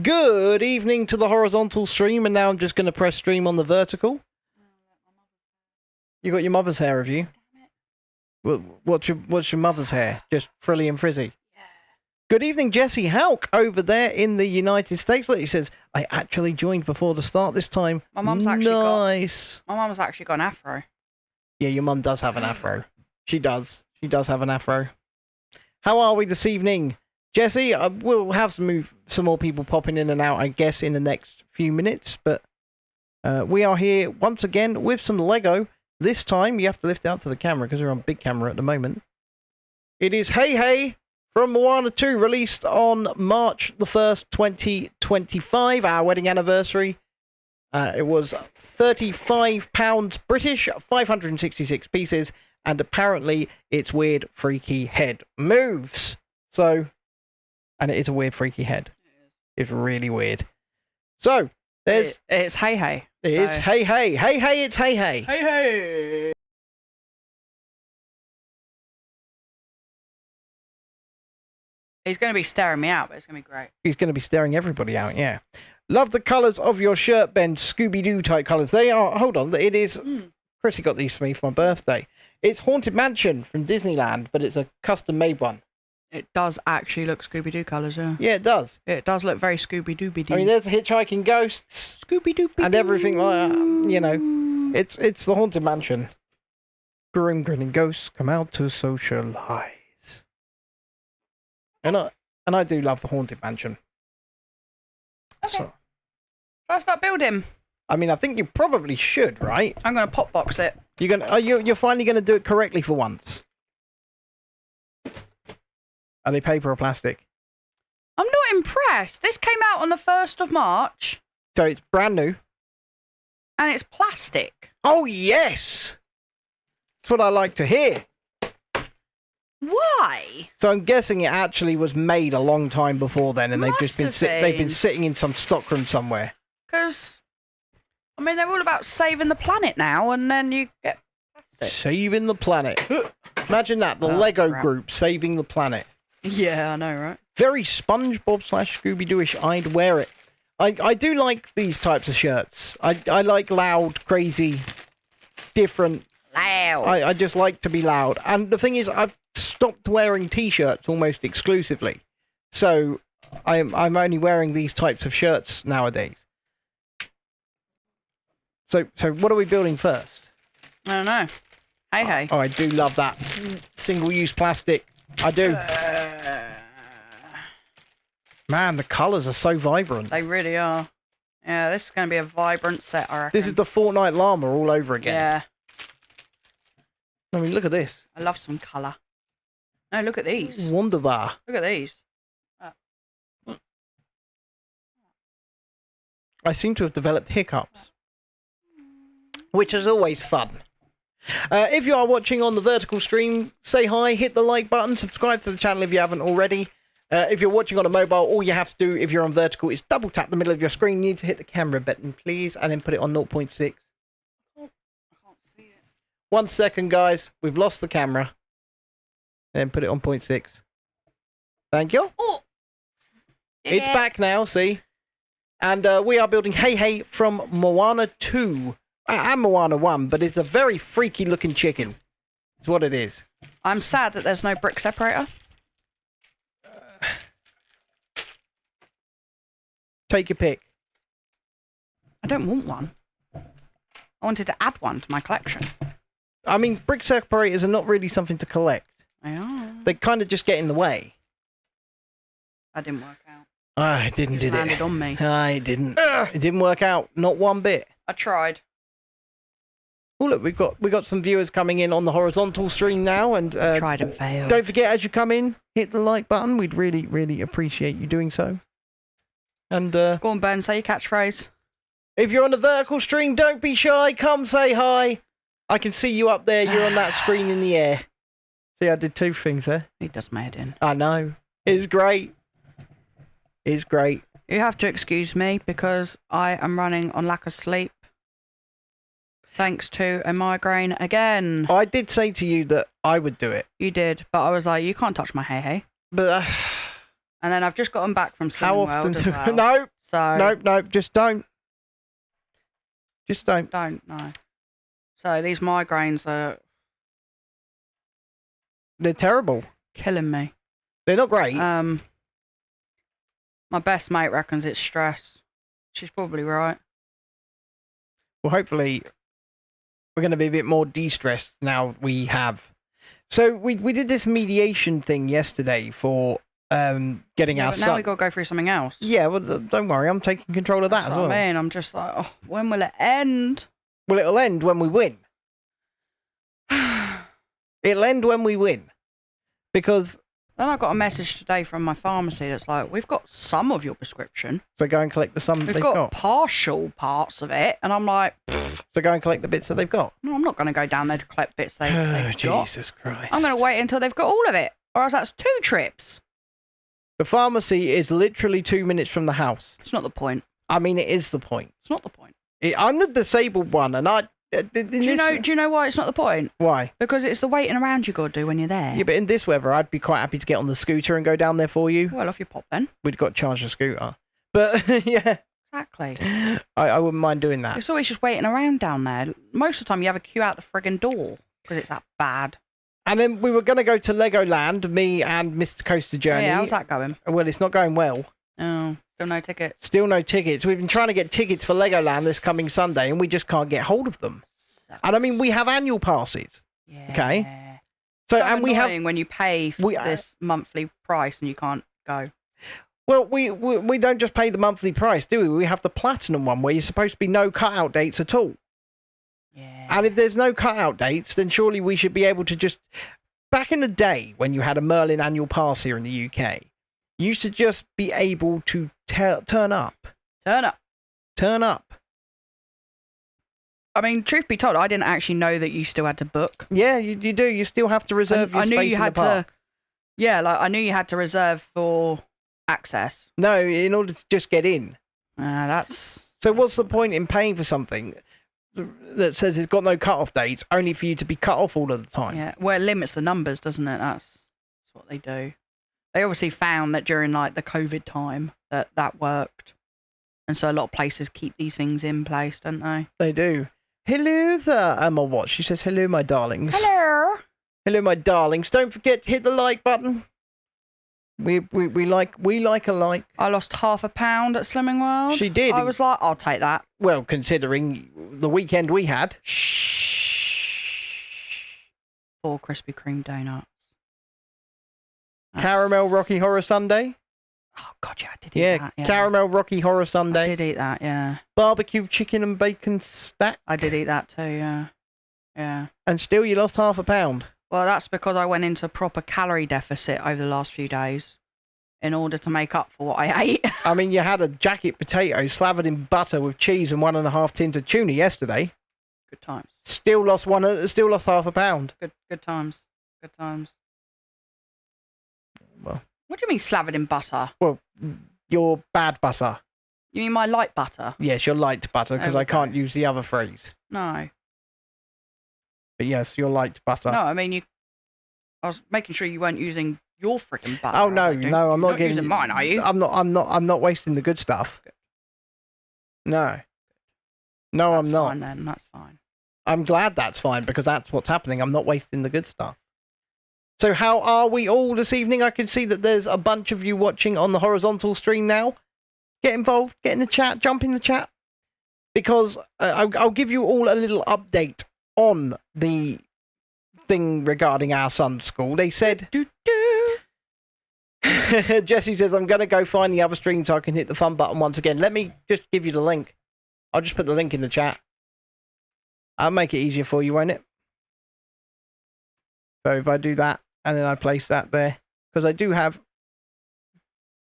Good evening to the horizontal stream, and now I'm just going to press stream on the vertical. You got your mother's hair, have you? What's your mother's hair? Just frilly and frizzy? Yeah. Good evening, Jesse Hauk over there in the United States. Look, he says, I actually joined before the start this time. My mum's actually got an afro. Yeah, your mum does have an afro. She does. She does have an afro. How are we this evening? Jesse, we'll have some more people popping in and out, I guess, in the next few minutes. But we are here once again with some Lego. This time, you have to lift it out to the camera because we're on big camera at the moment. It is Hei Hei from Moana 2, released on March the 1st, 2025, our wedding anniversary. It was £35 British, 566 pieces, and apparently its weird, freaky head moves. So... And it is a weird, freaky head. It's really weird. So, there's... It's Hei Hei. It is Hei Hei. Hei Hei, it's Hei Hei. Hei Hei. He's going to be staring me out, but it's going to be great. He's going to be staring everybody out, yeah. Love the colours of your shirt, Ben. Scooby-Doo type colours. They are... Hold on. It is... Chrissy got these for me for my birthday. It's Haunted Mansion from Disneyland, but it's a custom-made one. It does actually look Scooby-Doo colours, yeah. Yeah, it does. It does look very Scooby-Dooby-Doo. I mean, there's the hitchhiking ghosts. Scooby-Dooby-Doo. And everything like that. You know, it's the Haunted Mansion. Grim grinning ghosts come out to socialise. And I do love the Haunted Mansion. Okay. So, Shall I start building? I mean, I think you probably should, right? I'm going to pop box it. You're finally going to do it correctly for once. Are they paper or plastic? I'm not impressed. This came out on the 1st of March. So it's brand new. And it's plastic. Oh, yes! That's what I like to hear. Why? So I'm guessing it actually was made a long time before then, and they've just been they've been sitting in some stockroom somewhere. Because, I mean, they're all about saving the planet now, and then you get plastic. Saving the planet. Imagine that, the Lego group saving the planet. Yeah, I know, right? Very SpongeBob / Scooby-Doo-ish. I'd wear it. I do like these types of shirts. I like loud, crazy, different. Loud. I just like to be loud. And the thing is, I've stopped wearing T-shirts almost exclusively. So I'm only wearing these types of shirts nowadays. So what are we building first? I don't know. Hei Hei. Oh, I do love that single-use plastic. I do. Man, the colours are so vibrant. They really are. Yeah, this is going to be a vibrant set, I reckon. This is the Fortnite llama all over again. Yeah. I mean, look at this. I love some colour. No, look at these. Wonderbar. Look at these. I seem to have developed hiccups, which is always fun. If you are watching on the vertical stream, say hi, hit the like button, subscribe to the channel if you haven't already. If you're watching on a mobile, all you have to do if you're on vertical is double tap the middle of your screen. You need to hit the camera button, please, and then put it on 0.6. I can't see it. 1 second, guys. We've lost the camera. Then put it on 0.6. Thank you. Oh! It's back now, see? And we are building Hei Hei from Moana 2. And Moana 1, but it's a very freaky looking chicken. It's what it is. I'm sad that there's no brick separator. Take your pick. I don't want one. I wanted to add one to my collection. I mean, brick separators are not really something to collect. They are. They kind of just get in the way. That didn't work out. I didn't, did it? Landed on me. I didn't. It didn't work out. Not one bit. I tried. Oh, look, we've got some viewers coming in on the horizontal stream now, and Tried and failed. don't forget, as you come in, hit the like button. We'd really, really appreciate you doing so. And Go on, Ben, say your catchphrase. if you're on the vertical stream, don't be shy. Come say hi. I can see you up there. You're on that screen in the air. See, I did two things there. He does my head in. I know. It's great. It's great. You have to excuse me because I am running on lack of sleep. Thanks to a migraine again. I did say to you that I would do it. You did, but I was like, you can't touch my Hei Hei. But And then I've just gotten back from How Slimming often? World as well. No, So no, just don't. Just don't. don't know. So these migraines are They're terrible. killing me. They're not great. My best mate reckons it's stress. She's probably right. Well, hopefully, we're going to be a bit more de-stressed now we have. So we did this mediation thing yesterday for getting Yeah, our but now son. we got to go through something else. Yeah, well, don't worry, I'm taking control of that That's as what well. I mean, I'm just like, oh, when will it end? Well, it'll end when we win. It'll end when we win, because Then I got a message today from my pharmacy that's like, we've got some of your prescription. so go and collect the sum that We've they've got got. partial parts of it. And I'm like, So go and collect the bits that they've got. no, I'm not going to go down there to collect bits they've got. Jesus Christ! I'm going to wait until they've got all of it. Or else that's 2 trips. The pharmacy is literally 2 minutes from the house. It's not the point. I mean, it is the point. It's not the point. I'm the disabled one, and I. Do you know why it's not the point? Why? Because it's the waiting around you got to do when you're there. Yeah, but in this weather, I'd be quite happy to get on the scooter and go down there for you. Well, off your pop then. We'd got charged a scooter. But, yeah, Exactly. I wouldn't mind doing that. It's always just waiting around down there. Most of the time you have a queue out the friggin' door because it's that bad. And then we were going to go to Legoland, me and Mr. Coaster Journey. Yeah, how's that going? Well, it's not going well. Oh, still no tickets. Still no tickets. We've been trying to get tickets for Legoland this coming Sunday, and we just can't get hold of them. And I mean, we have annual passes. Yeah. Okay. So, So and we have. when you pay for this monthly price and you can't go. Well, we don't just pay the monthly price, do we? We have the platinum one where you're supposed to be no cutout dates at all. Yeah. And if there's no cutout dates, then surely we should be able to just. Back in the day when you had a Merlin annual pass here in the UK, you used to just be able to turn up. Turn up. Turn up. I mean, truth be told, I didn't actually know that you still had to book. Yeah, you do. You still have to reserve your I knew space you in had the park. to. Yeah, like I knew you had to reserve for access. No, in order to just get in. That's. So what's the point in paying for something that says it's got no cut-off dates, only for you to be cut off all of the time? Yeah, well, it limits the numbers, doesn't it? That's what they do. They obviously found that during like the COVID time that worked, and so a lot of places keep these things in place, don't they? They do. Hello there, Emma Watts. She says, hello, my darlings. Hello. Hello, my darlings. Don't forget to hit the like button. We like a like. I lost £0.5 at Slimming World. She did. I was like, I'll take that. Well, considering the weekend we had. Shh. 4 Krispy Kreme donuts. Caramel Rocky Horror Sundae. Oh god, yeah, I did eat that. Yeah. Caramel Rocky Horror I Sundae. did eat that. Yeah. Barbecue chicken and bacon stack. I did eat that too. Yeah. Yeah. And still you lost £0.5. Well, that's because I went into a proper calorie deficit over the last few days in order to make up for what I ate. I mean, you had a jacket potato slathered in butter with cheese and 1.5 tins of tuna yesterday. Good times. Still lost £0.5. Good times. Good times. Well, What do you mean slathered in butter? well, your bad butter. You mean my light butter? Yes, your light butter, because There we I can't go. use the other phrase. No. But yes, your light butter. No, I mean you. I was making sure you weren't using your freaking butter. Oh no, I think. no, I'm You're not giving using mine, are you? I'm not wasting the good stuff. Good. No. No, That's I'm not. Fine, then that's fine. I'm glad that's fine because that's what's happening. I'm not wasting the good stuff. So how are we all this evening? I can see that there's a bunch of you watching on the horizontal stream now. Get involved, get in the chat, jump in the chat. Because I'll give you all a little update on the thing regarding our son's school. They said... Jesse says, I'm going to go find the other stream so I can hit the fun button once again. Let me just give you the link. I'll just put the link in the chat. I'll make it easier for you, won't it? So if I do that, and then I place that there, because I do have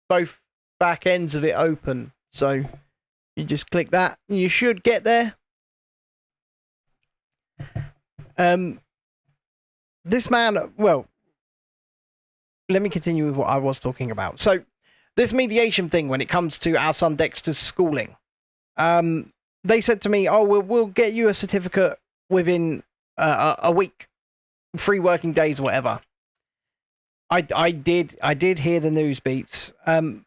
both back ends of it open. So you just click that, and you should get there. This man, well, let me continue with what I was talking about. So this mediation thing, when it comes to our son Dexter's schooling, they said to me, oh, we'll get you a certificate within a week, 3 working days or whatever. I did hear the news beats. And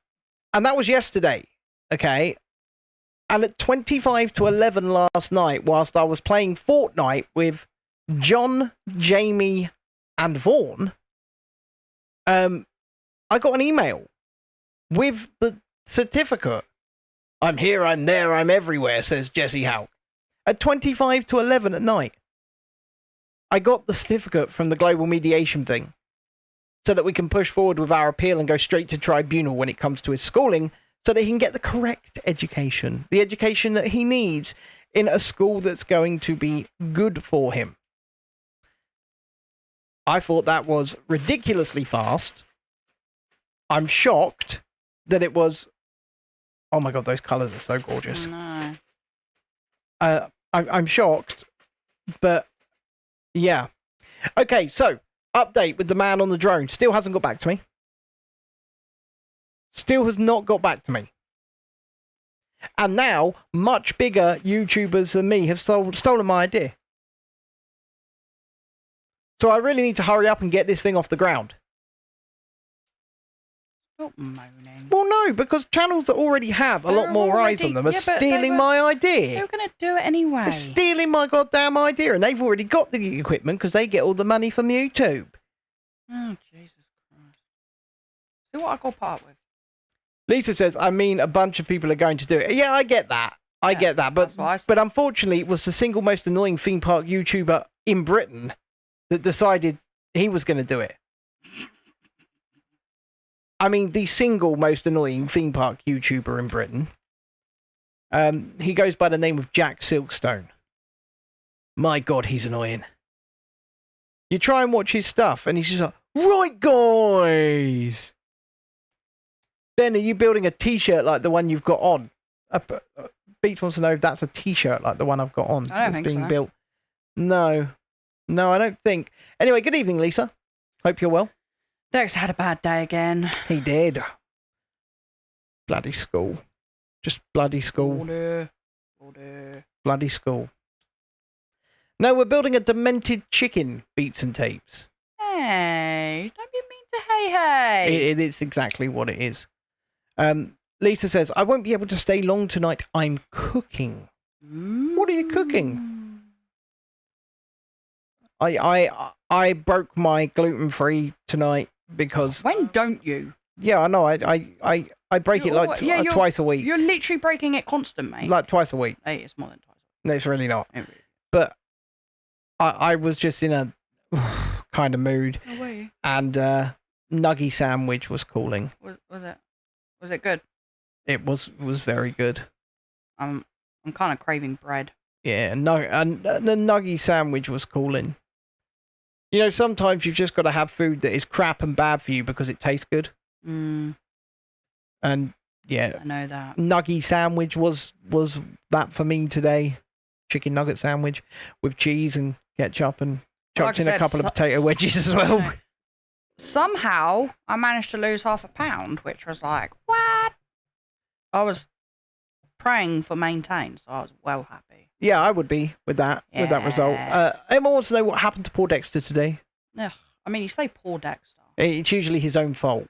that was yesterday. Okay. And at 25 to 11 last night, whilst I was playing Fortnite with John, Jamie, and Vaughn, I got an email with the certificate. I'm here, I'm there, I'm everywhere, says Jesse Houck. At 25 to 11 at night, I got the certificate from the global mediation thing so that we can push forward with our appeal and go straight to tribunal when it comes to his schooling so that he can get the correct education, the education that he needs in a school that's going to be good for him. I thought that was ridiculously fast. I'm shocked that it was... Oh my God, those colours are so gorgeous. No. I'm shocked, but yeah. Okay, so update with the man on the drone. Still hasn't got back to me. Still has not got back to me. And now, much bigger YouTubers than me have stolen my idea. So I really need to hurry up and get this thing off the ground. Stop moaning. Well, no, because channels that already have a lot more eyes on them are stealing my idea. They were going to do it anyway. They're stealing my goddamn idea, and they've already got the equipment because they get all the money from YouTube. Oh, Jesus Christ. See what I got part with. Lisa says, I mean, a bunch of people are going to do it. Yeah, I get that. I get that. But unfortunately, it was the single most annoying theme park YouTuber in Britain that decided he was going to do it. I mean, the single most annoying theme park YouTuber in Britain. He goes by the name of Jack Silkstone. My God, he's annoying. You try and watch his stuff, and he's just like, right, guys. Ben, are you building a T-shirt like the one you've got on? Beach wants to know if that's a T-shirt like the one I've got on. I don't think being so. built. No, I don't think. Anyway, good evening, Lisa. Hope you're well. Dex had a bad day again. He did. Bloody school. Just bloody school. Order. Bloody school. No, we're building a demented chicken, Beats and Tapes. Hey, don't be mean to Hey Hey. It is exactly what it is. Lisa says, I won't be able to stay long tonight. I'm cooking. What are you cooking? I broke my gluten-free tonight because... When don't you? Yeah, I know. I break it like twice a week. You're literally breaking it constant, mate. Like twice a week. Hey, it's more than twice. No, it's really not. It really... But I was just in a kind of mood. Oh, were you? And Nuggy Sandwich was calling. Was it good? It was very good. I'm kind of craving bread. Yeah, and the Nuggy Sandwich was calling. You know, sometimes you've just got to have food that is crap and bad for you because it tastes good. And yeah, I know that. Nuggy Sandwich was that for me today. Chicken nugget sandwich with cheese and ketchup and chucked in a couple of potato wedges as well. Somehow I managed to lose half a pound, which was like, what? I was praying for maintain, so I was well happy. Yeah, I would be with that result. Emma wants to know what happened to poor Dexter today. Ugh, I mean, you say poor Dexter. It's usually his own fault.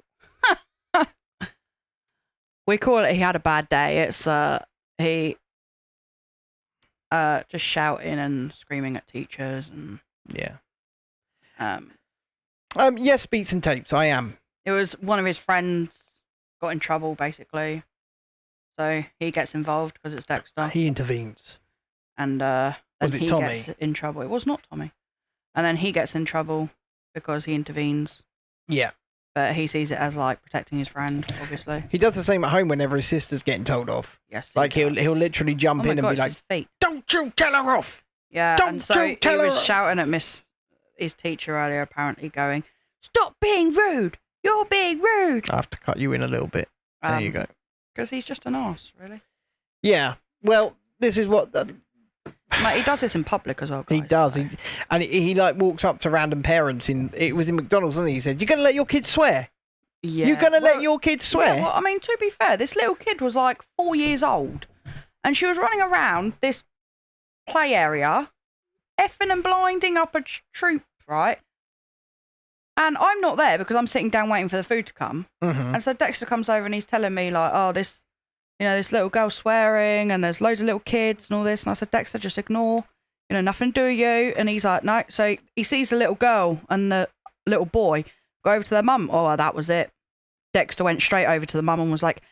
We call it he had a bad day. It's he just shouting and screaming at teachers and yeah. Yes, Beats and Tapes, I am. It was one of his friends got in trouble basically, so he gets involved because it's Dexter. He intervenes. And then he Tommy? gets in trouble. It was not Tommy. And then he gets in trouble because he intervenes. Yeah. But he sees it as like protecting his friend, obviously. He does the same at home whenever his sister's getting told off. Yes. Like he'll literally jump in and be like, his feet. "Don't you tell her off!" Yeah. Don't and so you tell he her was off. shouting at his teacher earlier, apparently going, "Stop being rude! You're being rude!" I have to cut you in a little bit. There you go. Because he's just an arse, really. Yeah. Well, this is what. Like, he does this in public as well, guys. He does. So. He like walks up to random parents it was in McDonald's, wasn't he? He said, "You're gonna let your kids swear? Yeah. You're gonna let your kids swear?" Yeah, well, I mean, to be fair, this little kid was like 4 years old, and she was running around this play area, effing and blinding up a troop, right? And I'm not there because I'm sitting down waiting for the food to come. Mm-hmm. And so Dexter comes over and he's telling me like, oh, this little girl swearing and there's loads of little kids and all this. And I said, Dexter, just ignore, nothing to do with you. And he's like, no. So he sees the little girl and the little boy go over to their mum. Oh, that was it. Dexter went straight over to the mum and was like,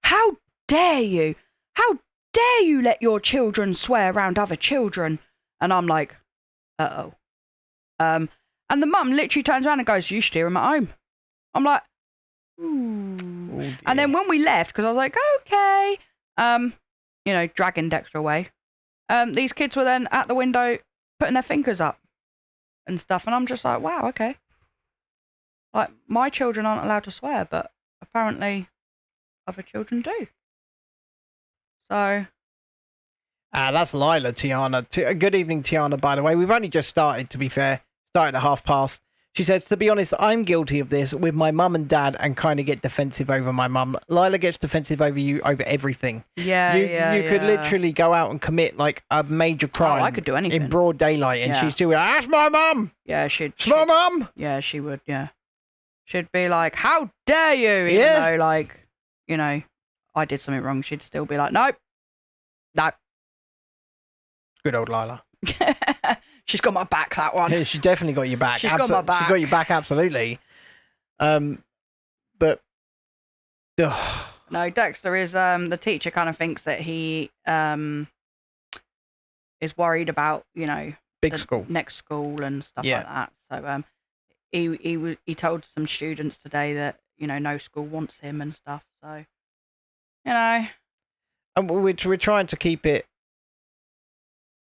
how dare you? How dare you let your children swear around other children? And I'm like, uh-oh. And the mum literally turns around and goes, you steer him at home. I'm like, ooh. Oh, And then when we left, because I was like, okay, dragging Dexter away, these kids were then at the window putting their fingers up and stuff. And I'm just like, wow, okay. Like, my children aren't allowed to swear, but apparently other children do. So. That's Lila, Tiana. Good evening, Tiana, by the way. We've only just started, to be fair. Started at 5:30. She says, to be honest, I'm guilty of this with my mum and dad and kind of get defensive over my mum. Lila gets defensive over you over everything. Yeah, you could literally go out and commit like a major crime. Oh, I could do anything. In broad daylight, and she's still like, that's my mum! Yeah, she'd. It's my mum! Yeah, she would, yeah. She'd be like, how dare you? Even though, like, I did something wrong, she'd still be like, nope. No. Good old Lila. She's got my back, that one. Yeah, she definitely got your back. She's got my back. She got your back, absolutely. But no, Dexter is the teacher kind of thinks that he is worried about big school, next school and stuff like that. So he told some students today that no school wants him and stuff. So and we're trying to keep it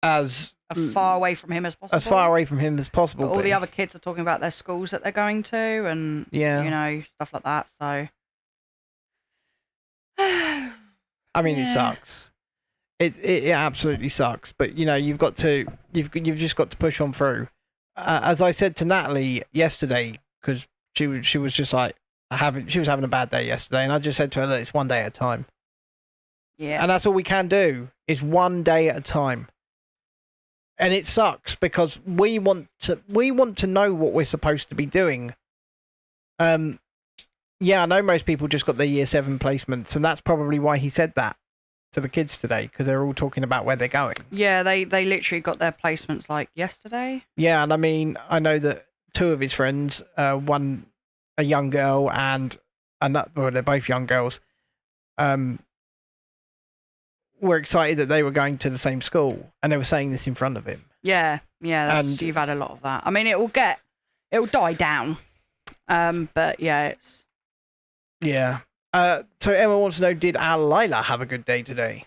as far away from him as possible. As far away from him as possible. But all the other kids are talking about their schools that they're going to and, stuff like that. So. I mean, it sucks. It absolutely sucks. But, you've just got to push on through. As I said to Natalie yesterday, because she was just like, she was having a bad day yesterday. And I just said to her, look, it's one day at a time. Yeah. And that's all we can do is one day at a time. And it sucks because we want to know what we're supposed to be doing. I know most people just got their year 7 placements, and that's probably why he said that to the kids today, because they're all talking about where they're going. Yeah, they literally got their placements like yesterday. Yeah, and I mean, I know that 2 of his friends, one a young girl and another, well, they're both young girls, were excited that they were going to the same school, and they were saying this in front of him. Yeah, you've had a lot of that. I mean, it'll die down. But yeah, it's. Yeah. So Emma wants to know, did our Lila have a good day today?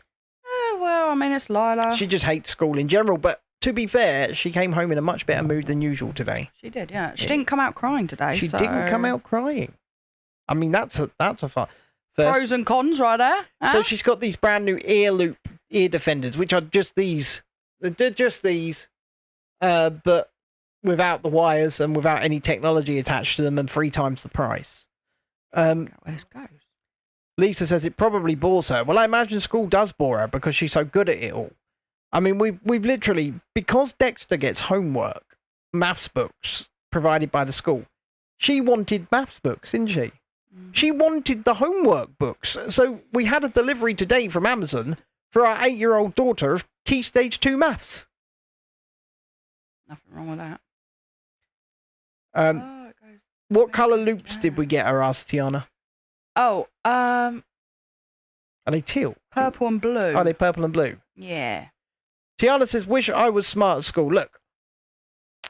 Well, I mean, it's Lila. She just hates school in general, but to be fair, she came home in a much better mood than usual today. She did, yeah. She didn't come out crying today. She didn't come out crying. I mean, that's a fun. Pros and cons right there. Huh? So she's got these brand new ear defenders, which are just these. They're just these, but without the wires and without any technology attached to them, and 3 times the price. Where this goes. Lisa says it probably bores her. Well, I imagine school does bore her because she's so good at it all. I mean, we've literally, because Dexter gets homework, maths books provided by the school. She wanted maths books, didn't she? She wanted the homework books. So we had a delivery today from Amazon for our 8-year-old daughter of Key Stage 2 maths. Nothing wrong with that. What colour loops did we get her, asked Tiana? Oh, are they teal? Purple and blue. Are they purple and blue? Yeah. Tiana says, wish I was smart at school. Look,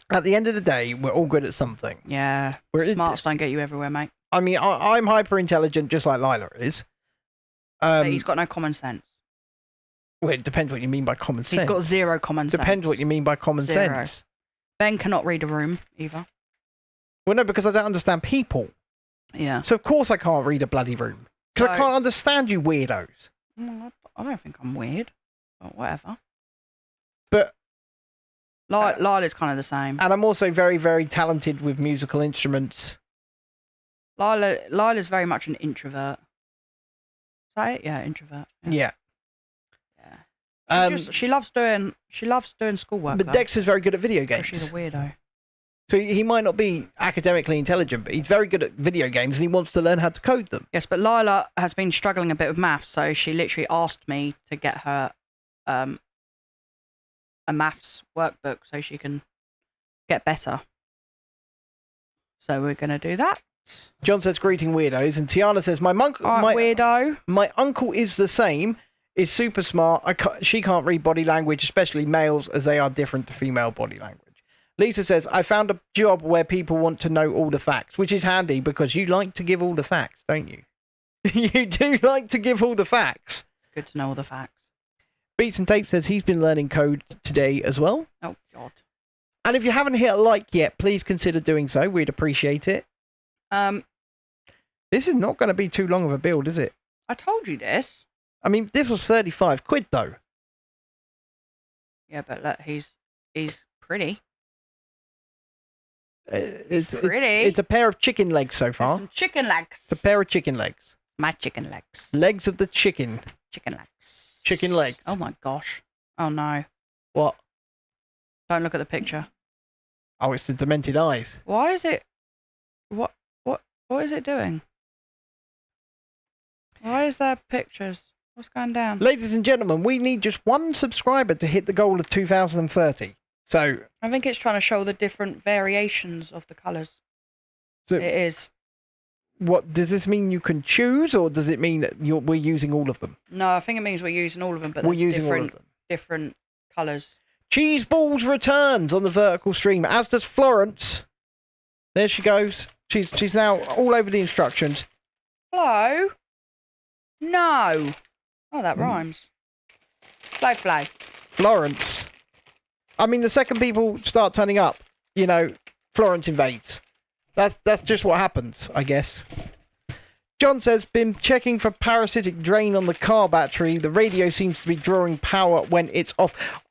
at the end of the day, we're all good at something. Yeah. Smarts don't get you everywhere, mate. I mean, I'm hyper intelligent, just like Lila is. He's got no common sense. Well, it depends what you mean by common sense. He's got 0 common sense. Depends what you mean by common 0. sense. Ben cannot read a room either. Well, no, because I don't understand people. Yeah. So of course I can't read a bloody room. Because I can't understand you weirdos. I don't think I'm weird. But whatever. But Lila's kind of the same. And I'm also very, very talented with musical instruments. Lila's very much an introvert. Is that it? Yeah, introvert. Yeah. She loves doing schoolwork. But though. Dexter's very good at video games. She's a weirdo. So he might not be academically intelligent, but he's very good at video games and he wants to learn how to code them. Yes, but Lila has been struggling a bit with maths, so she literally asked me to get her a maths workbook so she can get better. So we're going to do that. John says, greeting weirdos, and Tiana says, weirdo. My uncle is the same, is super smart. She can't read body language, especially males, as they are different to female body language. Lisa says, I found a job where people want to know all the facts, which is handy because you like to give all the facts, don't you? You do like to give all the facts. It's good to know all the facts. Beats and Tape says he's been learning code today as well. Oh, God. And if you haven't hit a like yet, please consider doing so. We'd appreciate it. This is not going to be too long of a build, is it? I told you this. I mean, this was 35 quid, though. Yeah, but look, he's pretty. It's pretty. It's a pair of chicken legs so far. Some chicken legs. It's a pair of chicken legs. My chicken legs. Legs of the chicken. Chicken legs. Chicken legs. Oh my gosh. Oh no. What? Don't look at the picture. Oh, it's the demented eyes. Why is it... What is it doing? Why is there pictures? What's going down? Ladies and gentlemen, we need just one subscriber to hit the goal of 2030. So... I think it's trying to show the different variations of the colours. So it is. What does this mean? You can choose, or does it mean that we're using all of them? No, I think it means we're using all of them, but we're there's using all of them. different colours. Cheese Balls returns on the vertical stream, as does Florence. There she goes. She's now all over the instructions. Flo? No. Oh, that rhymes. Flo. Florence. I mean, the second people start turning up, you know, Florence invades. That's just what happens, I guess. John says, been checking for parasitic drain on the car battery. The radio seems to be drawing power when it's off.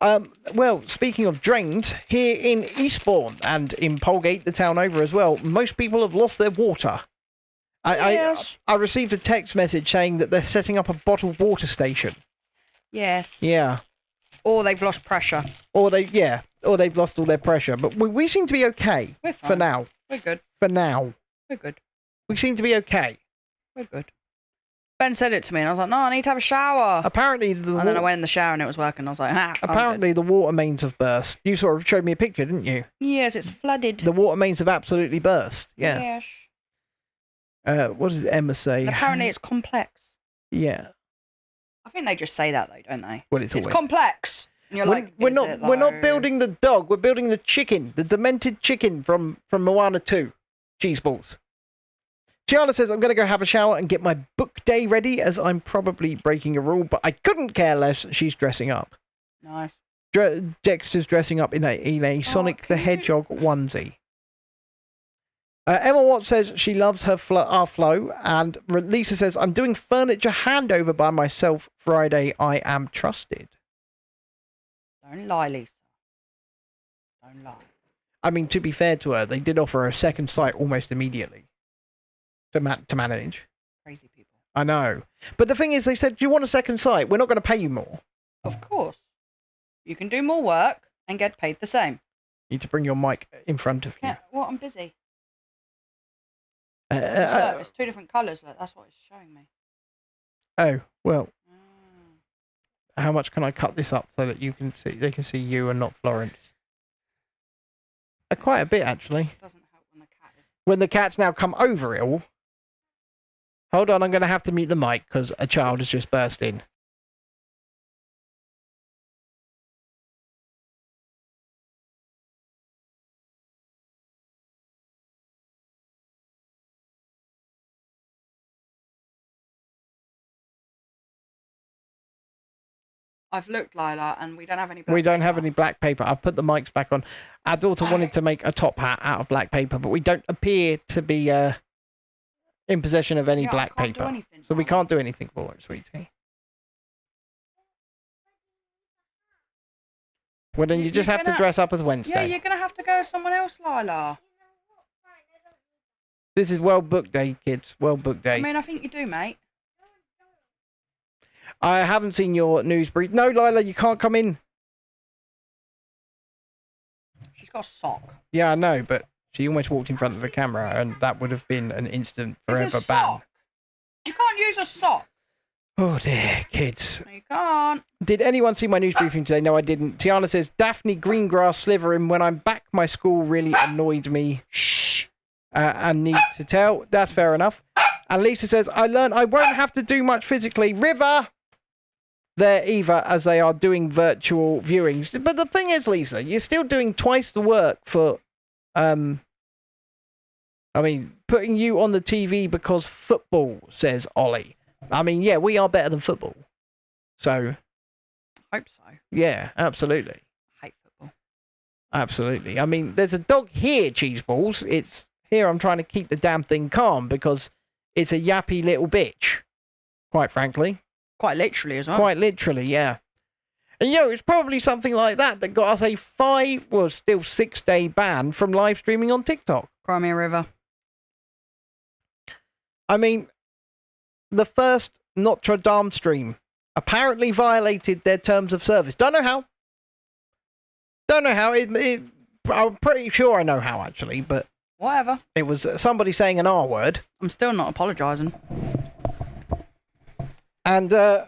Well, speaking of drains, here in Eastbourne and in Polegate, the town over as well, most people have lost their water. Yes. I received a text message saying that they're setting up a bottled water station. Yes. Yeah. Or they've lost pressure. Or they've lost all their pressure. But we seem to be okay. We're fine. For now. We're good. For now. We're good. We seem to be okay. We're good. Ben said it to me and I was like, no, I need to have a shower. Apparently and then I went in the shower and it was working. I was like, apparently the water mains have burst. You sort of showed me a picture, didn't you? Yes, it's flooded. The water mains have absolutely burst. Yeah. Yes. What does Emma say? And apparently it's complex. Yeah. I think they just say that though, don't they? Well, it's always complex. And you're we're not building the dog. We're building the chicken, the demented chicken from Moana 2. Cheese balls. Gianna says, I'm going to go have a shower and get my book day ready, as I'm probably breaking a rule, but I couldn't care less. She's dressing up. Nice. Dexter's dressing up in a Sonic the Hedgehog onesie. Emma Watt says she loves our flow, and Lisa says, I'm doing furniture handover by myself Friday. I am trusted. Don't lie, Lisa. Don't lie. I mean, to be fair to her, they did offer her a second site almost immediately to manage. Crazy people. I know. But the thing is, they said, do you want a second site? We're not going to pay you more. Of course. You can do more work and get paid the same. You need to bring your mic in front of you. Yeah, well, I'm busy. It's two different colours. That's what it's showing me. Oh, well. How much can I cut this up so that you can see? They can see you and not Florence. Quite a bit, actually. It doesn't help when the cat is... When the cat's now come over it all. Hold on, I'm going to have to mute the mic because a child has just burst in. I've looked, Lila, and we don't have any black We don't paper. have any black paper. I've put the mics back on. Our daughter wanted to make a top hat out of black paper, but we don't appear to be in possession of any black paper. So we can't do anything for it, sweetie. Well, then you just have to dress up as Wednesday. Yeah, you're going to have to go as someone else, Lila. This is well booked day, kids. Well booked day. I mean, I think you do, mate. I haven't seen your news brief. No, Lila, you can't come in. She's or sock? Yeah, I know, but she almost walked in front of the camera, and that would have been an instant It's forever a ban. sock. You can't use a sock. Oh dear, kids. No, you can't. Did anyone see my news briefing today? No, I didn't. Tiana says, Daphne Greengrass Slytherin, when I'm back, my school really annoyed me. Shh. And need to tell. That's fair enough. And Lisa says, I learned I won't have to do much physically. River! There either, as they are doing virtual viewings. But the thing is, Lisa, you're still doing twice the work for, putting you on the TV because football, says Ollie. I mean, yeah, we are better than football. So. Hope so. Yeah, absolutely. Hate football. Absolutely. I mean, there's a dog here, Cheeseballs. It's here. I'm trying to keep the damn thing calm because it's a yappy little bitch, quite frankly. Quite literally as well. Quite literally, yeah. And, it's probably something like that got us a 6-day ban from live streaming on TikTok. Cry me a river. I mean, the first Notre Dame stream apparently violated their terms of service. Don't know how. I'm pretty sure I know how, actually, but... Whatever. It was somebody saying an R word. I'm still not apologising. And they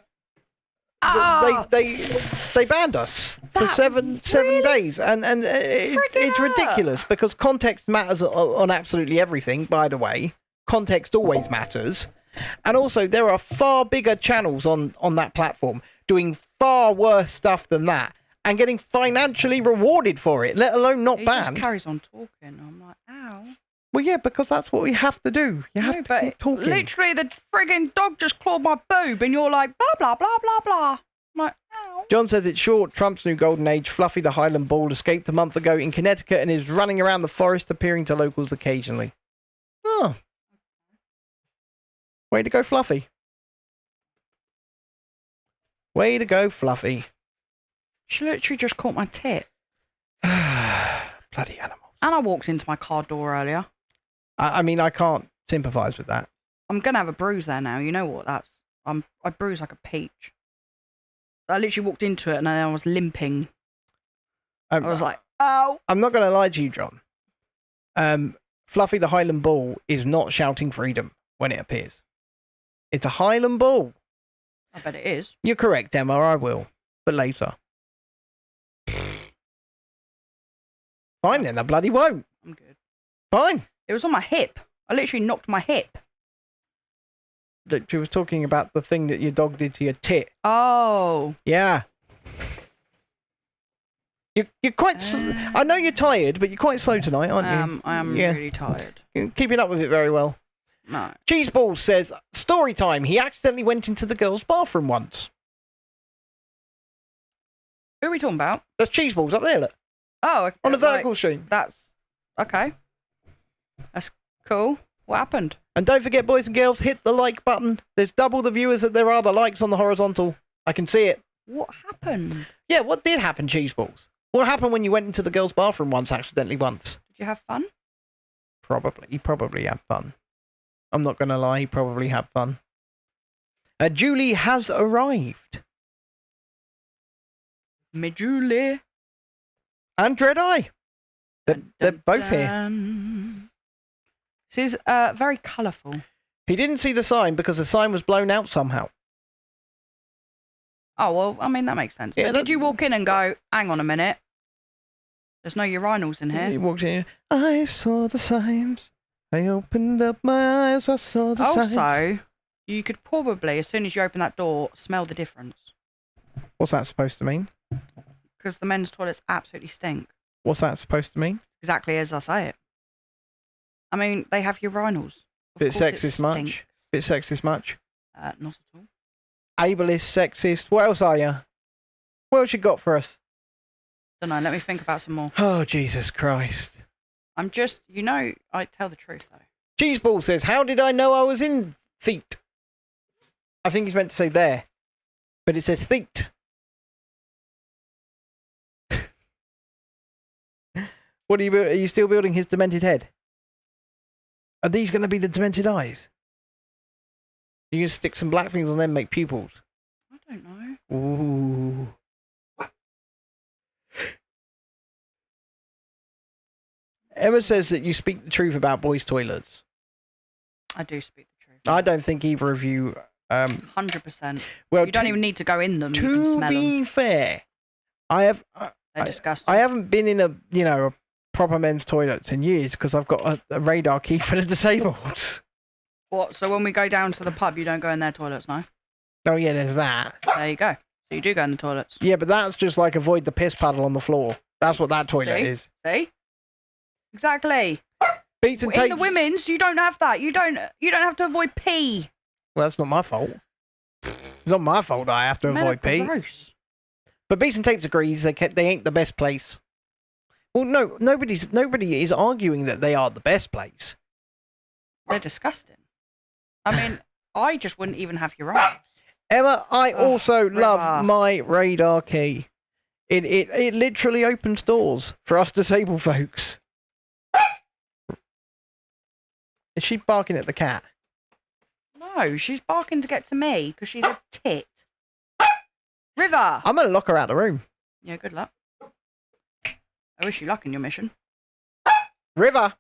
banned us for seven days, and it's ridiculous because context matters on absolutely everything. By the way, context always matters, and also there are far bigger channels on that platform doing far worse stuff than that and getting financially rewarded for it, let alone not banned. He just carries on talking. I'm like, ow. Well, yeah, because that's what we have to do. You have to keep talking. Literally, the frigging dog just clawed my boob, and you're like, blah, blah, blah, blah, blah. I'm like, ow. John says it's short. Trump's new golden age. Fluffy the Highland Bull escaped a month ago in Connecticut and is running around the forest, appearing to locals occasionally. Oh. Way to go, Fluffy. Way to go, Fluffy. She literally just caught my tit. Bloody animals. And I walked into my car door earlier. I mean, I can't sympathise with that. I'm going to have a bruise there now. You know what? I bruise like a peach. I literally walked into it and then I was limping. I was like, oh. I'm not going to lie to you, John. Fluffy the Highland Bull is not shouting freedom when it appears. It's a Highland Bull. I bet it is. You're correct, Emma. I will. But later. Fine then, I bloody won't. I'm good. Fine. It was on my hip. I literally knocked my hip. She was talking about the thing that your dog did to your tit. Oh. Yeah. You're quite... I know you're tired, but you're quite slow tonight, aren't you? I am really tired. You're keeping up with it very well. No. Cheeseballs says, story time. He accidentally went into the girls' bathroom once. Who are we talking about? There's Cheeseballs up there, look. Oh, okay. On the vertical stream. That's... Okay. That's cool. What happened? And don't forget, boys and girls, hit the like button. There's double the viewers that there are the likes on the horizontal. I can see it. What happened? Yeah, what did happen, Cheeseballs? What happened when you went into the girls' bathroom accidentally once? Did you have fun? Probably. He probably had fun. I'm not going to lie, he probably had fun. Julie has arrived. Me Julie. And Dread-Eye. They're both here. She's very colourful. He didn't see the sign because the sign was blown out somehow. Oh, well, I mean, that makes sense. Yeah, but did you walk in and go, hang on a minute, there's no urinals in here? He walked in. I saw the signs. I opened up my eyes. I saw the signs. Also, you could probably, as soon as you open that door, smell the difference. What's that supposed to mean? Because the men's toilets absolutely stink. What's that supposed to mean? Exactly as I say it. I mean, they have urinals. Bit sexist much? Bit sexist much? Not at all. Ableist, sexist. What else are you? What else you got for us? Don't know. Let me think about some more. Oh, Jesus Christ. I'm just, I tell the truth, though. Cheeseball says, how did I know I was in feet? I think he's meant to say there. But it says feet. What are you still building his demented head? Are these going to be the demented eyes? You can stick some black things on them and make pupils. I don't know. Ooh. Emma says that you speak the truth about boys' toilets. I do speak the truth. I don't think either of you. 100%. Well, You don't even need to go in them. You can to smell be them. fair, I have. They're disgusting. I haven't been in a proper men's toilets in years because I've got a radar key for the disabled. What? So when we go down to the pub, you don't go in their toilets, no? Oh yeah, there's that. There you go. So you do go in the toilets. Yeah, but that's just like avoid the piss puddle on the floor. That's what that toilet See? is. See? Exactly. Beats and In takes. the women's, you don't have that. You don't have to avoid pee. Well, that's not my fault. It's not my fault that I have to Men avoid are pee. gross. But Beats and Tapes agrees they ain't the best place. Well, no, nobody is arguing that they are the best place. They're disgusting. I mean, I just wouldn't even have your own. Emma, I also love radar. my radar key. It literally opens doors for us disabled folks. Is she barking at the cat? No, she's barking to get to me because she's a tit. River! I'm going to lock her out the room. Yeah, good luck. I wish you luck in your mission. River!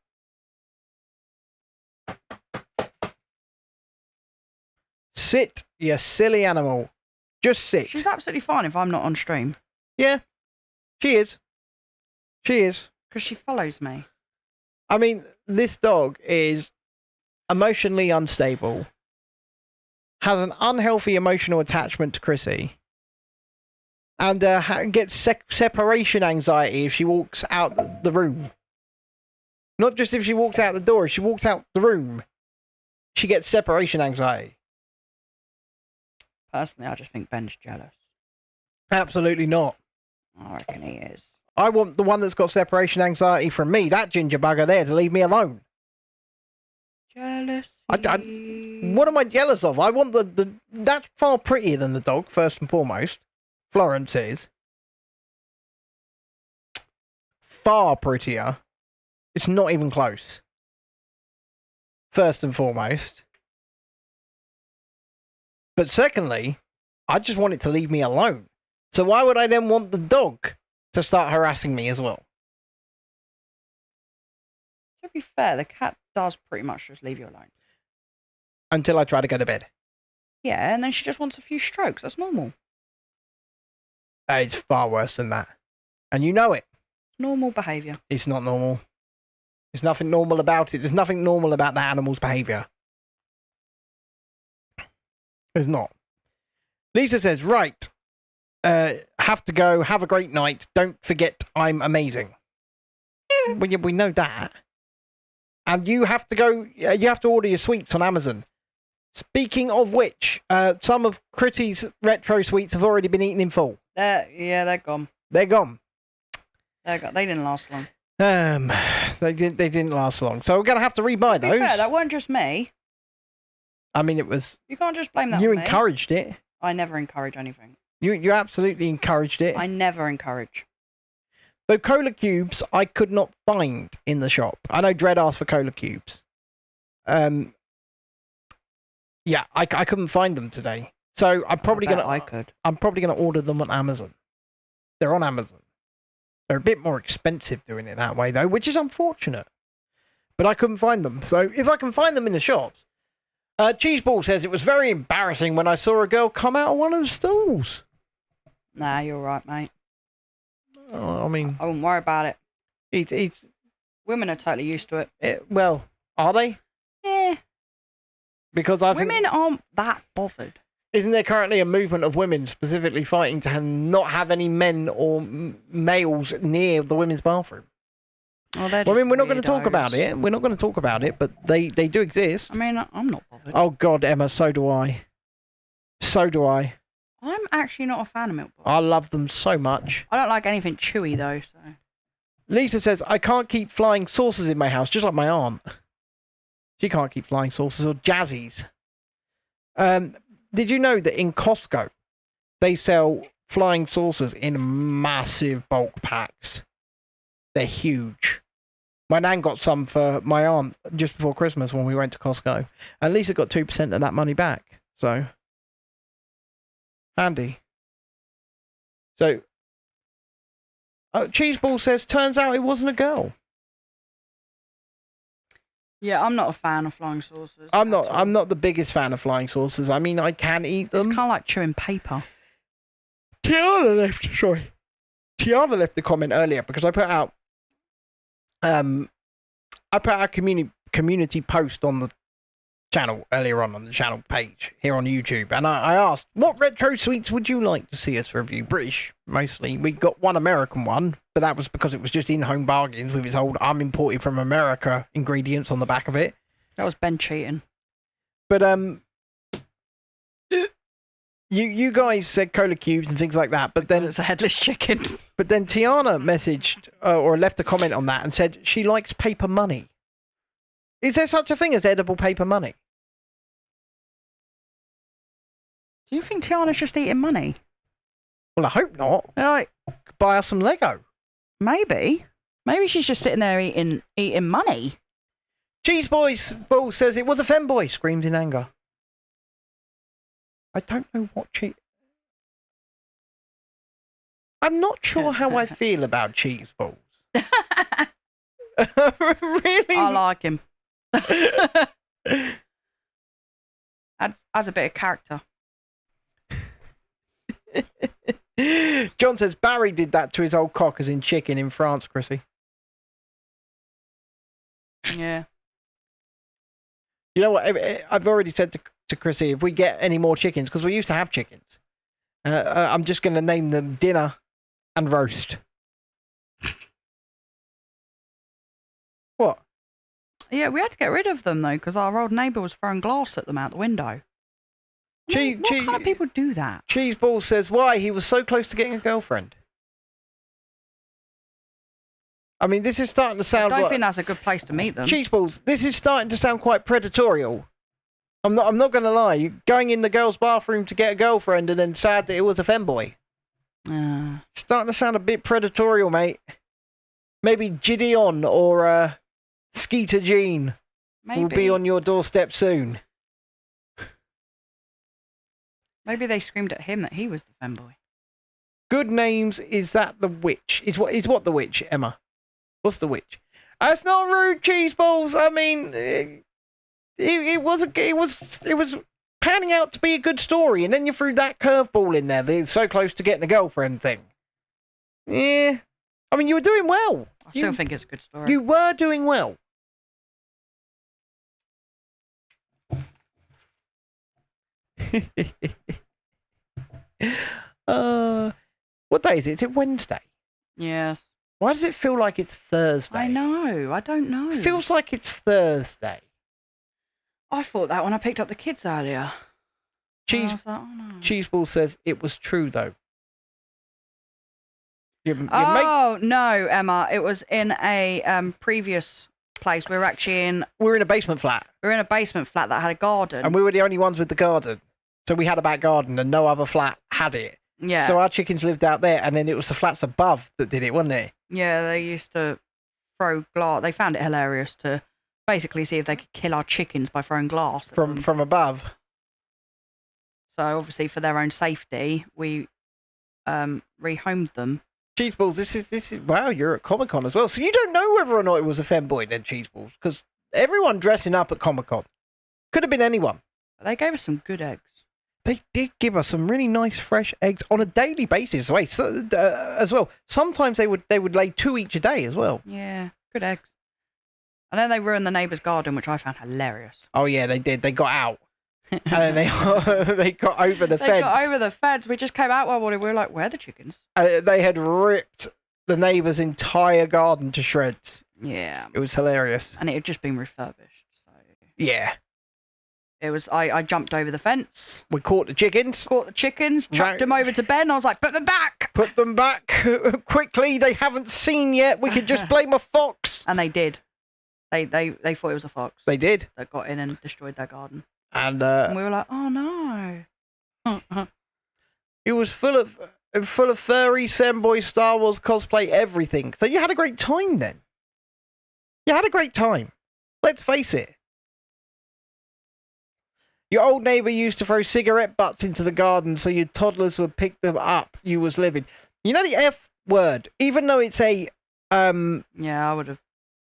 Sit, you silly animal. Just sit. She's absolutely fine if I'm not on stream Yeah, she is. She is. because she follows me. I mean, this dog is emotionally unstable, has an unhealthy emotional attachment to Chrissy, and gets separation anxiety if she walks out the room. Not just if she walks out the door, if she walks out the room, she gets separation anxiety. Personally, I just think Ben's jealous. Absolutely not. I reckon he is. I want the one that's got separation anxiety from me, that ginger bugger there, to leave me alone. Jealous. What am I jealous of? I want that's far prettier than the dog, first and foremost. Florence is. Far prettier. It's not even close. First and foremost. But secondly, I just want it to leave me alone. So why would I then want the dog to start harassing me as well? To be fair, the cat does pretty much just leave you alone. Until I try to go to bed. Yeah, and then she just wants a few strokes. That's normal. It's far worse than that. And you know it. Normal behaviour. It's not normal. There's nothing normal about it. There's nothing normal about that animal's behaviour. There's not. Lisa says, right. Have to go. Have a great night. Don't forget I'm amazing. Well, yeah, we know that. And you have to go. You have to order your sweets on Amazon. Speaking of which, some of Critty's retro sweets have already been eaten in full. They're gone. They're gone. They didn't last long. They didn't last long. So we're gonna have to rebuy To be those. fair, that weren't just me. I mean, it was. You can't just blame that You on me. encouraged it. I never encourage anything. You absolutely encouraged it. I never encourage. Though cola cubes, I could not find in the shop. I know Dread asked for cola cubes. Yeah, I couldn't find them today. So I'm probably I could. I'm probably gonna order them on Amazon. They're on Amazon. They're a bit more expensive doing it that way though, which is unfortunate. But I couldn't find them. So if I can find them in the shops. Cheeseball says it was very embarrassing when I saw a girl come out of one of the stalls. Nah, you're right, mate. Oh, I mean, I wouldn't worry about it. it's Women are totally used to it. well, are they? Yeah. Because I think Women aren't that bothered. isn't there currently a movement of women specifically fighting to not have any men or males near the women's bathroom? Well, I mean, we're not going to talk about it. We're not going to talk about it, but they do exist. I mean, I'm not bothered. Oh God, Emma, so do I. So do I. I'm actually not a fan of milk bars. I love them so much. I don't like anything chewy though. So Lisa says I can't keep flying saucers in my house, just like my aunt. She can't keep flying saucers or jazzies. Did you know that in Costco they sell flying saucers in massive bulk packs? They're huge. My nan got some for my aunt just before Christmas when we went to Costco. And Lisa got 2% of that money back. So, handy. So, Cheeseball says, turns out it wasn't a girl. Yeah, I'm not a fan of flying saucers. I'm not the biggest fan of flying saucers. I mean, I can eat It's them. kind of like chewing paper. Tiana left the comment earlier because I put out a community post on the channel earlier on the channel page here on YouTube, and I asked, what retro sweets would you like to see us review? British, mostly. We got one American one, but that was because it was just in-home bargains with its old I'm imported from America ingredients on the back of it. That was Ben cheating. But you guys said cola cubes and things like that, but then it's a headless chicken. But then Tiana messaged or left a comment on that and said she likes paper money. Is there such a thing as edible paper money? Do you think Tiana's just eating money? Well, I hope not. Like, Buy us some Lego. maybe she's just sitting there eating money. Cheese Ball says it was a femboy. Screams in anger. I don't know what I'm not sure how I feel about cheese balls. Really? I like him. Adds a bit of character. John says Barry did that to his old cock as in chicken in France, Chrissy. Yeah. You know what? I've already said to Chrissy, if we get any more chickens, because we used to have chickens, I'm just going to name them dinner and roast. What? Yeah, we had to get rid of them though, because our old neighbour was throwing glass at them out the window. What kind of people do that? Cheese Ball says why he was so close to getting a girlfriend. I mean, this is starting to sound. I don't think that's a good place to meet them. Cheese Balls, this is starting to sound quite predatorial. I'm not going to lie. You're going in the girl's bathroom to get a girlfriend, and then sad that it was a femboy. It's starting to sound a bit predatorial, mate. Maybe Gideon or Skeeter Jean will be on your doorstep soon. Maybe they screamed at him that he was the femboy. Good names. Is that the witch? Is what the witch, Emma? What's the witch? That's not rude, Cheese Balls. I mean, it was panning out to be a good story, and then you threw that curveball in there. They're so close to getting a girlfriend thing. Yeah, I mean, you were doing well. I still think it's a good story. You were doing well. What day is it? Is it Wednesday? Yes. Why does it feel like it's Thursday? I know. I don't know. It feels like it's Thursday. I thought that when I picked up the kids earlier. Cheese Ball says it was true though. No, Emma. It was in a previous place. We were actually in. We're in a basement flat. We were in a basement flat that had a garden. And we were the only ones with the garden. So we had a back garden and no other flat had it. Yeah. So our chickens lived out there, and then it was the flats above that did it, wasn't it? Yeah, they used to throw glass. They found it hilarious to basically see if they could kill our chickens by throwing glass at them. From above. So obviously, for their own safety, we rehomed them. Cheese Balls, this is wow, you're at Comic-Con as well. So you don't know whether or not it was a femboy then, Cheese Balls, because everyone dressing up at Comic-Con could have been anyone. They gave us some good eggs. They did give us some really nice fresh eggs on a daily basis. As well. Sometimes they would lay 2 each a day as well. Yeah, good eggs. And then they ruined the neighbour's garden, which I found hilarious. Oh yeah, they did. They got out, and then they got over the fence. They got over the fence. We just came out one morning. We were like, "Where are the chickens?" And they had ripped the neighbour's entire garden to shreds. Yeah, it was hilarious. And it had just been refurbished. So yeah. It was. I jumped over the fence. We caught the chickens. Chucked them over to Ben. I was like, put them back. Put them back quickly. They haven't seen yet. We could just blame a fox. And they did. They thought it was a fox. They did. That got in and destroyed their garden. And we were like, oh no. It was full of furries, femboys, Star Wars cosplay, everything. So you had a great time then. You had a great time. Let's face it. Your old neighbour used to throw cigarette butts into the garden so your toddlers would pick them up. You was living. You know the F word, even though it's a... Yeah, I would have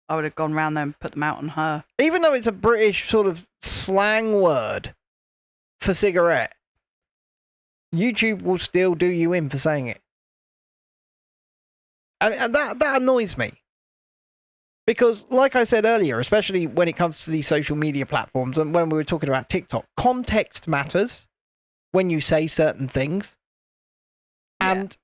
I would have gone round there and put them out on her. Even though it's a British sort of slang word for cigarette, YouTube will still do you in for saying it. And that annoys me. Because, like I said earlier, especially when it comes to these social media platforms, and when we were talking about TikTok, context matters when you say certain things. And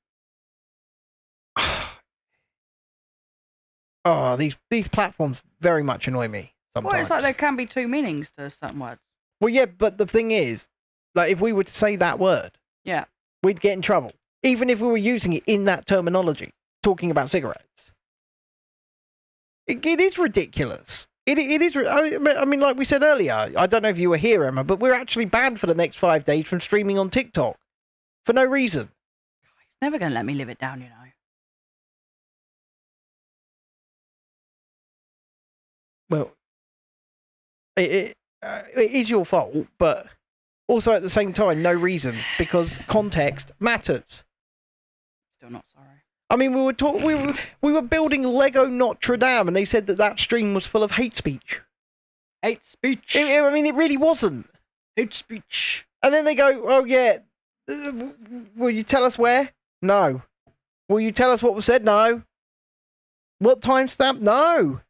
these platforms very much annoy me sometimes. Well, it's like there can be two meanings to certain words. Well, yeah, but the thing is, like, if we were to say that word, Yeah. we'd get in trouble. Even if we were using it in that terminology, talking about cigarettes. It is ridiculous. It is. I mean, like we said earlier, I don't know if you were here, Emma, but we're actually banned for the next 5 days from streaming on TikTok for no reason. He's never going to let me live it down, you know. Well, it is your fault, but also at the same time, no reason, because context matters. Still not sorry. I mean, we were building Lego Notre Dame, and they said that stream was full of hate speech. Hate speech. I mean, it really wasn't. Hate speech. And then they go, "Oh yeah, will you tell us where? No. Will you tell us what was said? No. What timestamp? No."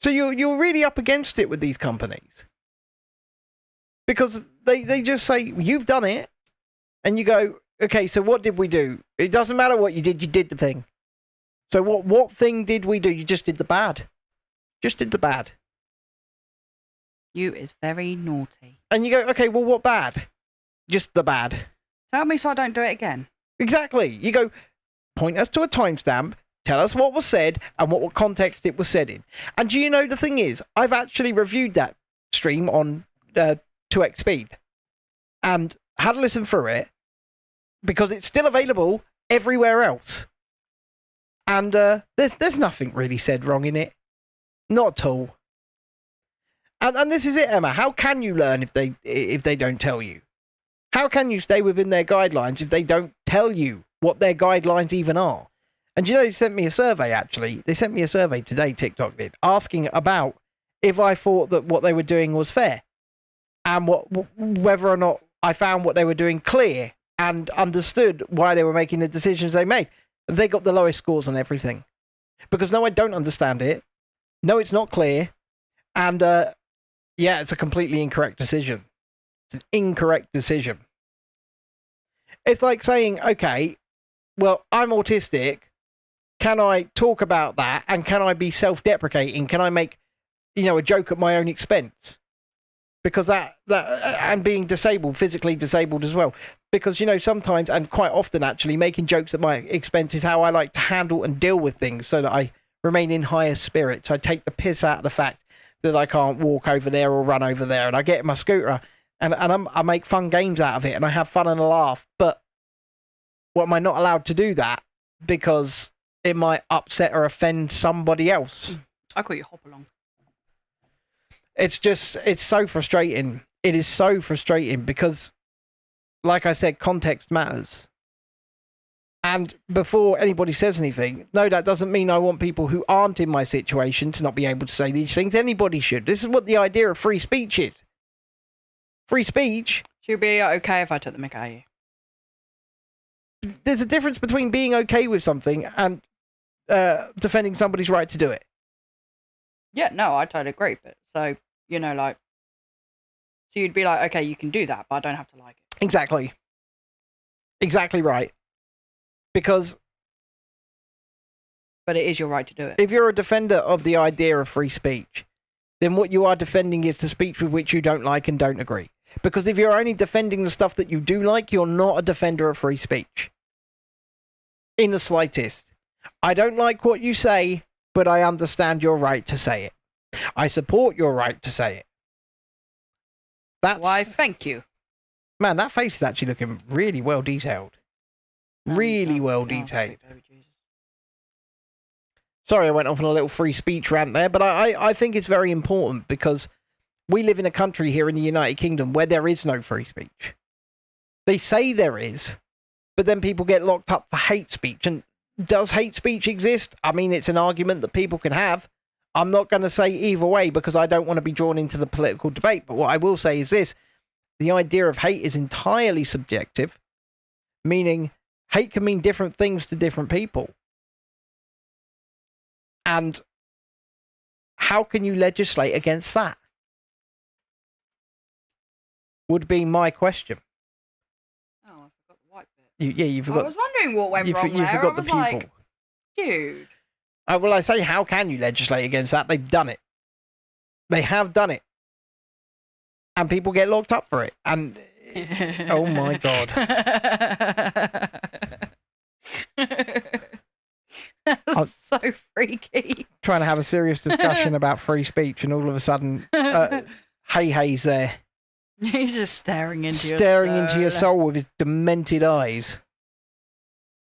So you're really up against it with these companies, because they just say you've done it, and you go, okay, so what did we do? It doesn't matter what you did the thing. So what thing did we do? You just did the bad. Just did the bad. You is very naughty. And you go, okay, well, what bad? Just the bad. Tell me so I don't do it again. Exactly. You go, point us to a timestamp, tell us what was said, and what context it was said in. And do you know, the thing is, I've actually reviewed that stream on 2x speed, and had a listen through it, because it's still available everywhere else. And there's nothing really said wrong in it. Not at all. And this is it, Emma. How can you learn if they don't tell you? How can you stay within their guidelines if they don't tell you what their guidelines even are? And you know, they sent me a survey, actually. They sent me a survey today, TikTok did, asking about if I thought that what they were doing was fair, and whether or not I found what they were doing clear and understood why they were making the decisions they made. They got the lowest scores on everything. Because no, I don't understand it. No, it's not clear. And yeah, it's a completely incorrect decision. It's an incorrect decision. It's like saying, okay, well, I'm autistic. Can I talk about that? And can I be self-deprecating? Can I make, a joke at my own expense? Because that and being disabled, physically disabled as well. Because, sometimes, and quite often actually, making jokes at my expense is how I like to handle and deal with things so that I remain in higher spirits. I take the piss out of the fact that I can't walk over there or run over there, and I get in my scooter and I make fun games out of it, and I have fun and a laugh. But what, am I not allowed to do that because it might upset or offend somebody else? I call you hop along. It's so frustrating. It is so frustrating because, like I said, context matters. And before anybody says anything, no, that doesn't mean I want people who aren't in my situation to not be able to say these things. Anybody should. This is what the idea of free speech is. Free speech. Should be okay if I took the mick out of you. There's a difference between being okay with something and defending somebody's right to do it. Yeah, no, I totally agree. But so, so you'd be like, okay, you can do that, but I don't have to like it. Exactly. Exactly right. Because... But it is your right to do it. If you're a defender of the idea of free speech, then what you are defending is the speech with which you don't like and don't agree. Because if you're only defending the stuff that you do like, you're not a defender of free speech. In the slightest. I don't like what you say, but I understand your right to say it. I support your right to say it. That's... Why, thank you. Man, that face is actually looking really well detailed. Really well detailed. Sorry, I went off on a little free speech rant there, but I think it's very important because we live in a country here in the United Kingdom where there is no free speech. They say there is, but then people get locked up for hate speech, and Does hate speech exist? I mean, it's an argument that people can have. I'm not going to say either way because I don't want to be drawn into the political debate. But what I will say is this. The idea of hate is entirely subjective, meaning hate can mean different things to different people. And how can you legislate against that? Would be my question. Oh, I forgot the white bit. You forgot. I was wondering what went wrong you there. forgot I was the pupil. like, dude. Well, I say, how can you legislate against that? They've done it. They have done it. And people get locked up for it. And, oh my God. That's so freaky. Trying to have a serious discussion about free speech, and all of a sudden, Hei Hei's there. He's just staring into your soul with his demented eyes.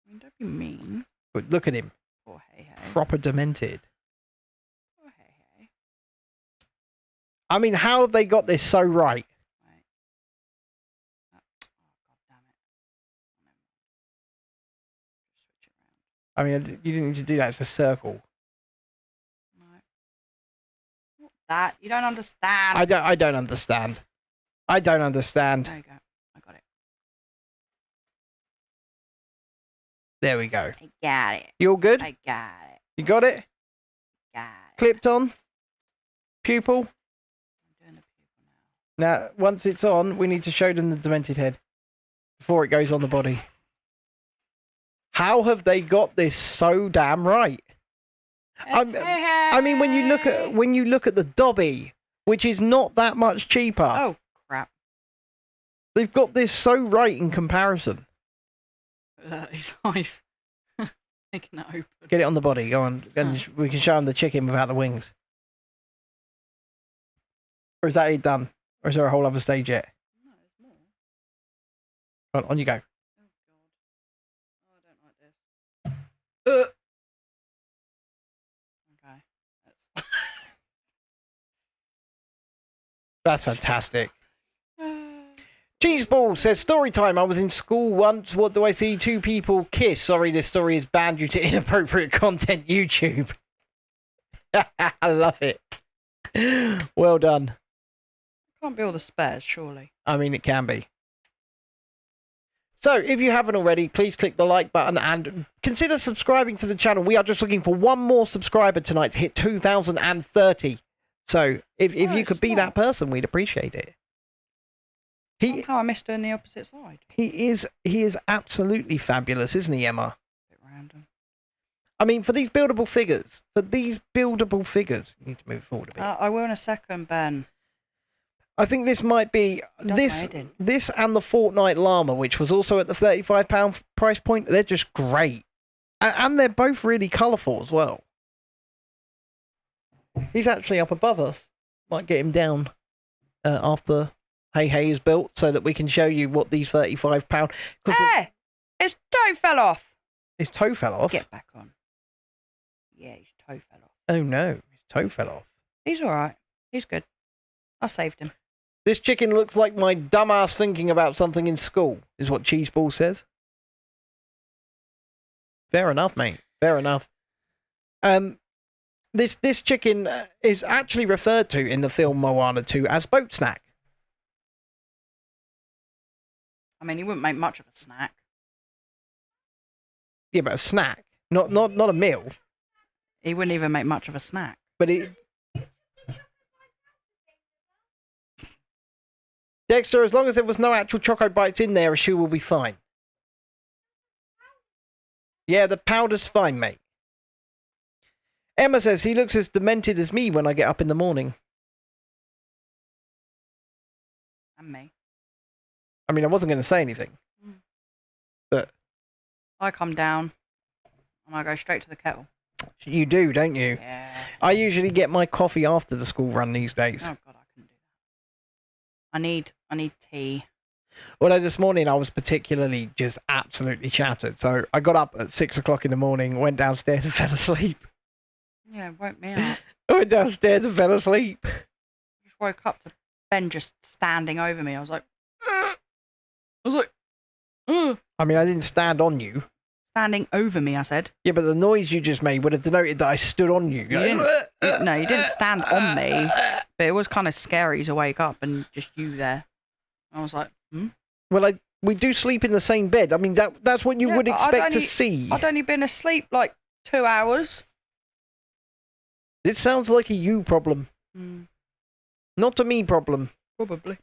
I mean, don't be mean. But look at him. Poor Hei Hei. Proper demented. Poor Hei Hei. I mean, how have they got this so right? Right. Oh, God damn it. Switch it around. I mean, you didn't need to do that. It's a circle. No. Not that. You don't understand. I don't understand. I don't understand. There you go. I got it. There we go. I got it. You all good? I got it. You got it? Got it. Clipped on? Pupil? I'm doing the pupil now. Now, once it's on, we need to show them the demented head before it goes on the body. How have they got this so damn right? I mean, when you look at the Dobby, which is not that much cheaper. Oh crap! They've got this so right in comparison. His eyes. Making it open. Get it on the body. Go on. We can show them the chicken without the wings. Or is that it done? Or is there a whole other stage yet? No, there's more. On you go. Oh God! Oh, I don't like this. Okay. That's fantastic. Cheeseball says, story time. I was in school once. What do I see? Two people kiss. Sorry, this story is banned due to inappropriate content. YouTube. I love it. Well done. Can't be all the spares, surely. I mean, it can be. So, if you haven't already, please click the like button and consider subscribing to the channel. We are just looking for one more subscriber tonight to hit 2,030. So, if you could be that person, we'd appreciate it. Somehow I missed her on the opposite side. He is absolutely fabulous, isn't he, Emma? Bit random. I mean, for these buildable figures, you need to move forward a bit. I will in a second, Ben. I think this might be this and the Fortnite llama, which was also at the £35 price point. They're just great, and they're both really colourful as well. He's actually up above us. Might get him down after Hei Hei is built, so that we can show you what these £35. Hey, his toe fell off. His toe fell off. Get back on. Yeah, his toe fell off. Oh no, his toe fell off. He's all right. He's good. I saved him. This chicken looks like my dumbass thinking about something in school, is what Cheeseball says. Fair enough, mate. Fair enough. This chicken is actually referred to in the film Moana 2 as boat snack. I mean, he wouldn't make much of a snack. Yeah, but a snack, not a meal. He wouldn't even make much of a snack. But Dexter, as long as there was no actual Choco Bites in there, a shoe will be fine. Yeah, the powder's fine, mate. Emma says he looks as demented as me when I get up in the morning. And me. I mean, I wasn't going to say anything. But I come down and I go straight to the kettle. You do, don't you? Yeah. I usually get my coffee after the school run these days. Oh God, I couldn't do that. I need tea. Although this morning I was particularly just absolutely shattered. So I got up at 6 o'clock in the morning, went downstairs and fell asleep. Yeah, it woke me up. I went downstairs and fell asleep. Just woke up to Ben just standing over me. I was like, I mean, I didn't stand on you. standing over me, I said. Yeah, but the noise you just made would have denoted that I stood on you. No, you didn't stand on me, but it was kind of scary to wake up and just you there. I was like, Well, we do sleep in the same bed. I mean, that's what you would expect to see. I'd only been asleep like 2 hours. It sounds like a you problem. Not a me problem. Probably.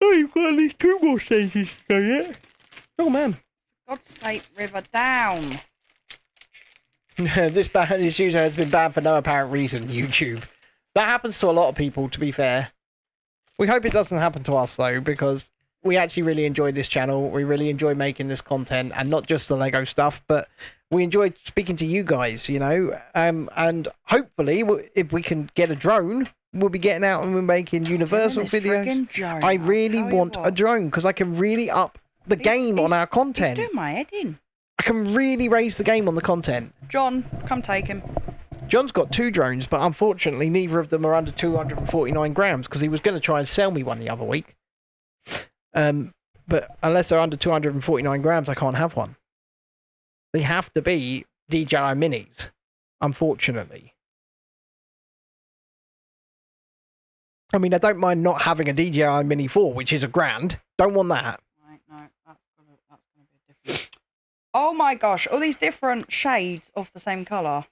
Oh, you've got at least 2 more stages to go yet. Oh, man. God's sake, River, down. This user has been banned for no apparent reason, YouTube. That happens to a lot of people, to be fair. We hope it doesn't happen to us, though, because we actually really enjoy this channel. We really enjoy making this content, and not just the Lego stuff, but we enjoy speaking to you guys, you know. And hopefully, if we can get a drone, we'll be getting out and we're making Universal videos. Drone, I really want a drone, because I can really up the game on our content. He's doing my head in. I can really raise the game on the content. John, come take him. John's got 2 drones, but unfortunately neither of them are under 249 grams, because he was going to try and sell me one the other week. But unless they're under 249 grams, I can't have one. They have to be DJI Minis, unfortunately. I mean, I don't mind not having a DJI Mini 4, which is $1,000. Don't want that. Right, no, that's gonna be different. Oh my gosh, all these different shades of the same colour.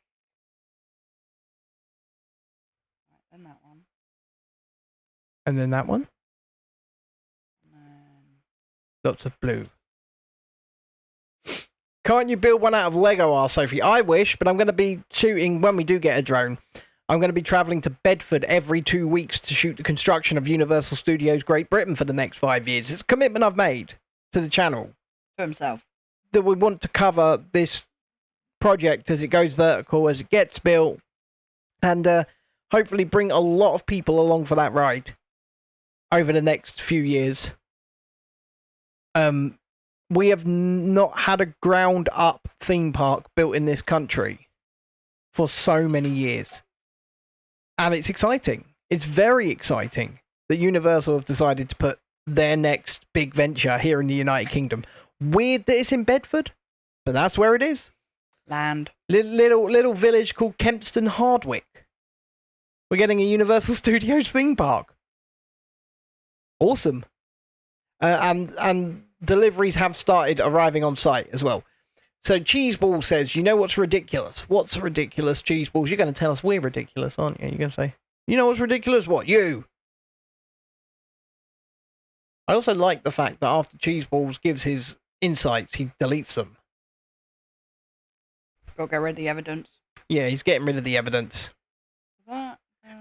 Right, then that one. And then that one. And then... Lots of blue. Can't you build one out of Lego, asked Sophie? I wish, but I'm going to be shooting, when we do get a drone, I'm going to be travelling to Bedford every 2 weeks to shoot the construction of Universal Studios Great Britain for the next 5 years. It's a commitment I've made to the channel. To himself. That we want to cover this project as it goes vertical, as it gets built, and hopefully bring a lot of people along for that ride over the next few years. We have not had a ground up theme park built in this country for so many years. And it's exciting. It's very exciting that Universal have decided to put their next big venture here in the United Kingdom. Weird that it's in Bedford, but that's where it is. Land. Little village called Kempston Hardwick. We're getting a Universal Studios theme park. Awesome. And deliveries have started arriving on site as well. So Cheeseball says, you know what's ridiculous? What's ridiculous, Cheeseballs? You're going to tell us we're ridiculous, aren't you? You're going to say, you know what's ridiculous? What? You! I also like the fact that after Cheeseballs gives his insights, he deletes them. Gotta get rid of the evidence. Yeah, he's getting rid of the evidence.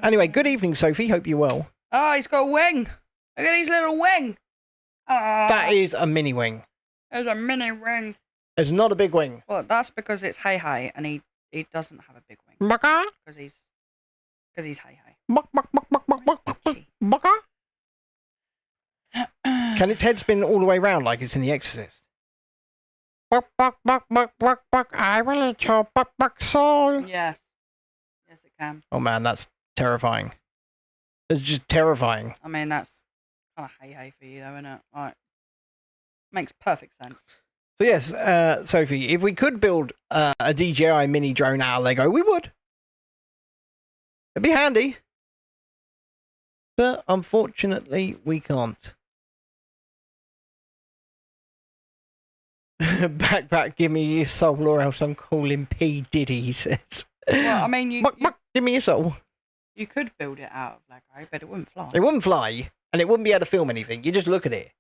Anyway, good evening, Sophie. Hope you're well. Oh, he's got a wing. Look at his little wing. Oh, That is a mini wing. There's a mini wing. It's not a big wing. Well, that's because it's Hei Hei, and he doesn't have a big wing. Baka? Because he's Hei Hei. Buck, buck, buck, buck, buck, buck, buck, buck. Baka? Can its head spin all the way round like it's in The Exorcist? Buck, buck, buck, buck, buck, buck. I will eat your buck, buck soul. Yes. Yes, it can. Oh man, that's terrifying. It's just terrifying. I mean, that's kind of Hei Hei for you, though, isn't it? Right. Makes perfect sense. So yes, Sophie, if we could build a DJI mini drone out of Lego, we would. It'd be handy. But unfortunately, we can't. Backpack, give me your soul or else I'm calling P. Diddy, he says. Well, I mean, give me your soul. You could build it out of Lego, but it wouldn't fly. It wouldn't fly, and it wouldn't be able to film anything. You just look at it.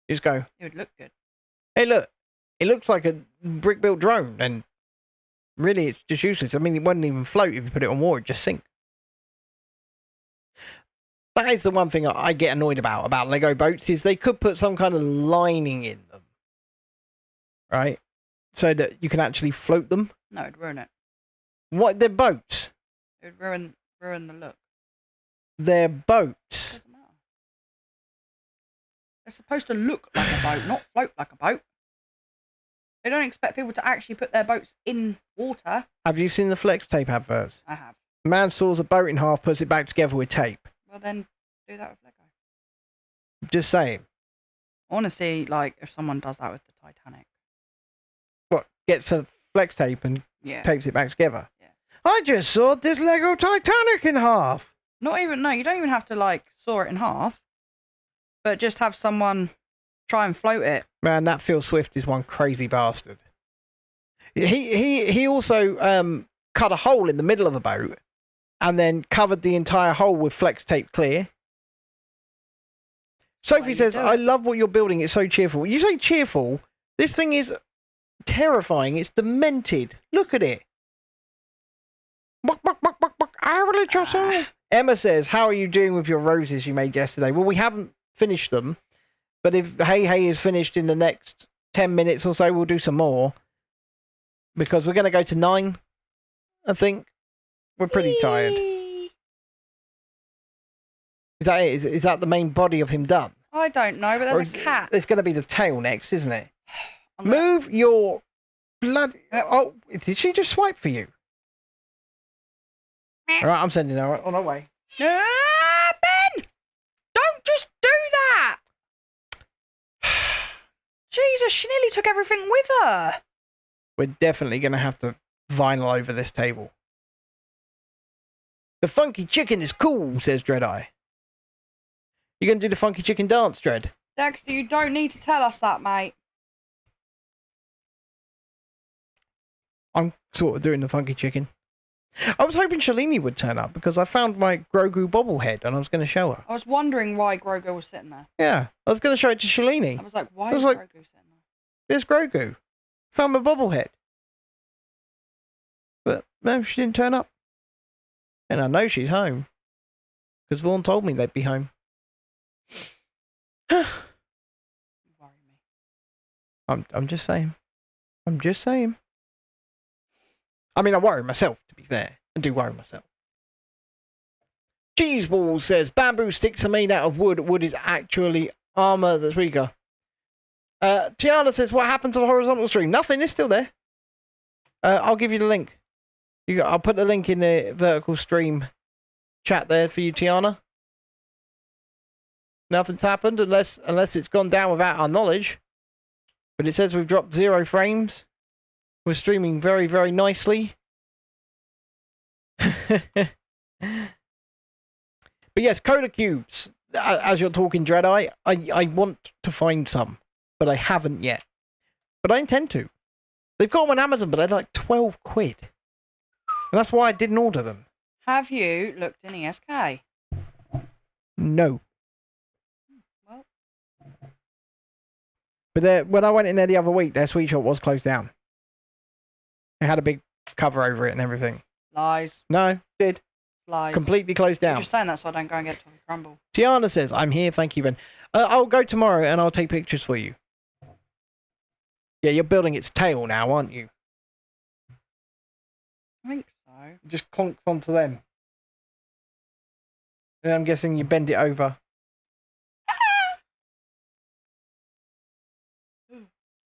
You just go, It would look good. hey, look. It looks like a brick-built drone, and really it's just useless. I mean, it wouldn't even float if you put it on water. It'd just sink. That is the one thing I get annoyed about Lego boats, is they could put some kind of lining in them. Right? So that you can actually float them. No, it'd ruin it. What? They're boats. It would ruin the look. They're boats. Doesn't matter. They're supposed to look like a boat, not float like a boat. They don't expect people to actually put their boats in water. Have you seen the flex tape adverts? I have. Man saws a boat in half, puts it back together with tape. Well, then do that with Lego. Just saying. I want to see like if someone does that with the Titanic. What, gets a flex tape and Yeah. tapes it back together? Yeah. I just sawed this Lego Titanic in half. Not even, no, you don't even have to like saw it in half, but just have someone try and float it. Man, that Phil Swift is one crazy bastard. He also cut a hole in the middle of the boat and then covered the entire hole with flex tape clear. Sophie says, I love what you're building. It's so cheerful. You say cheerful. This thing is terrifying. It's demented. Look at it. Buck, buck, buck, buck, buck. I will let yourself. Emma says, how are you doing with your roses you made yesterday? Well, we haven't finished them. But if Hey Hey is finished in the next 10 minutes or so, we'll do some more. Because we're going to go to 9, I think. We're pretty tired. Is that it? Is that the main body of him done? I don't know, but there's a cat. It's going to be the tail next, isn't it? Move your blood. Oh, did she just swipe for you? All right, I'm sending her on her way. Ben! Don't just do that! Jesus, she nearly took everything with her. We're definitely going to have to vinyl over this table. The funky chicken is cool, says Dreadeye. You going to do the funky chicken dance, Dread? Dexter, you don't need to tell us that, mate. I'm sort of doing the funky chicken. I was hoping Shalini would turn up because I found my Grogu bobblehead and I was going to show her. I was wondering why Grogu was sitting there. Yeah, I was going to show it to Shalini. I was like, why is Grogu sitting there? There's Grogu. Found my bobblehead. But no, she didn't turn up. And I know she's home. Because Vaughn told me they'd be home. You worry me. I'm just saying. I'm just saying. I mean, I worry myself, to be fair. I do worry myself. Cheeseball says, bamboo sticks are made out of wood. Wood is actually armour that's weaker. Tiana says, what happened to the horizontal stream? Nothing, it's still there. I'll give you the link. I'll put the link in the vertical stream chat there for you, Tiana. Nothing's happened unless it's gone down without our knowledge. But it says we've dropped 0 frames. We're streaming very, very nicely. But yes, Coda Cubes. As you're talking, Dreadeye, I want to find some, but I haven't yet. But I intend to. They've got them on Amazon, but they're like 12 quid. And that's why I didn't order them. Have you looked in ESK? No. Well. But when I went in there the other week, their sweet shop was closed down. They had a big cover over it and everything. Lies. No, did. Lies. Completely closed down. You're just saying that so I don't go and get Toffee Crumble. Tiana says, I'm here, thank you, Ben. I'll go tomorrow and I'll take pictures for you. Yeah, you're building its tail now, aren't you? I think so. Just clonks onto them. And I'm guessing you bend it over.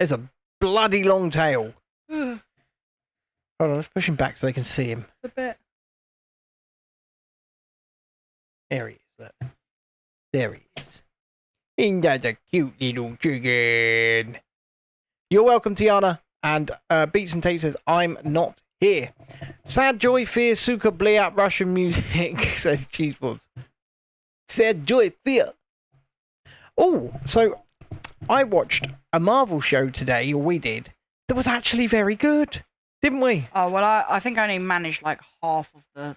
It's a bloody long tail. It's Hold on, let's push him back so they can see him. a bit. There he is. Look. There he is. Ain't that a cute little chicken? You're welcome, Tiana. And Beats and Tape says, I'm not here. Sad joy, fear, suka, blay out Russian music, says Cheeseballs. Sad joy, fear. Oh, so I watched a Marvel show today, or we did, that was actually very good, didn't we? Oh, well, I think I only managed like half of the